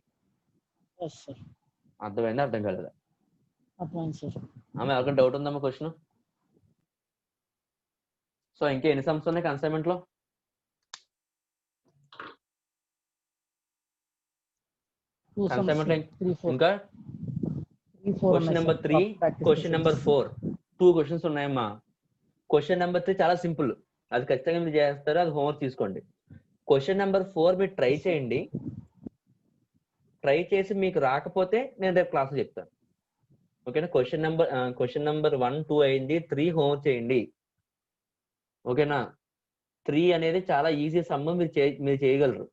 అర్థమైందా? అర్థం కాలేదా? ఆమె ఎవరికైనా డౌట్ ఉందమ్మా క్వశ్చన్? సో ఇంకా ఎన్ని సమ్స్ ఉన్నాయి కన్సైన్మెంట్ లో? కన్సైన్మెంట్ లో ఇంకా question number 3, question number 4, 2 questions ఉన్నాయమ్మా. క్వశ్చన్ నెంబర్ 3 చాలా సింపుల్, అది ఖచ్చితంగా మీరు చేస్తారు, అది హోంవర్క్ తీసుకోండి. క్వశ్చన్ నెంబర్ 4 మీరు ట్రై చేయండి. ట్రై చేసి మీకు రాకపోతే నేను రేపు క్లాస్ చెప్తాను. ఓకేనా? క్వశ్చన్ నెంబర్ 1, 2 అయింది. 3 హోంవర్క్ చేయండి. ఓకేనా? 3 అనేది చాలా ఈజీ సమ్, మీరు చేయగలరు.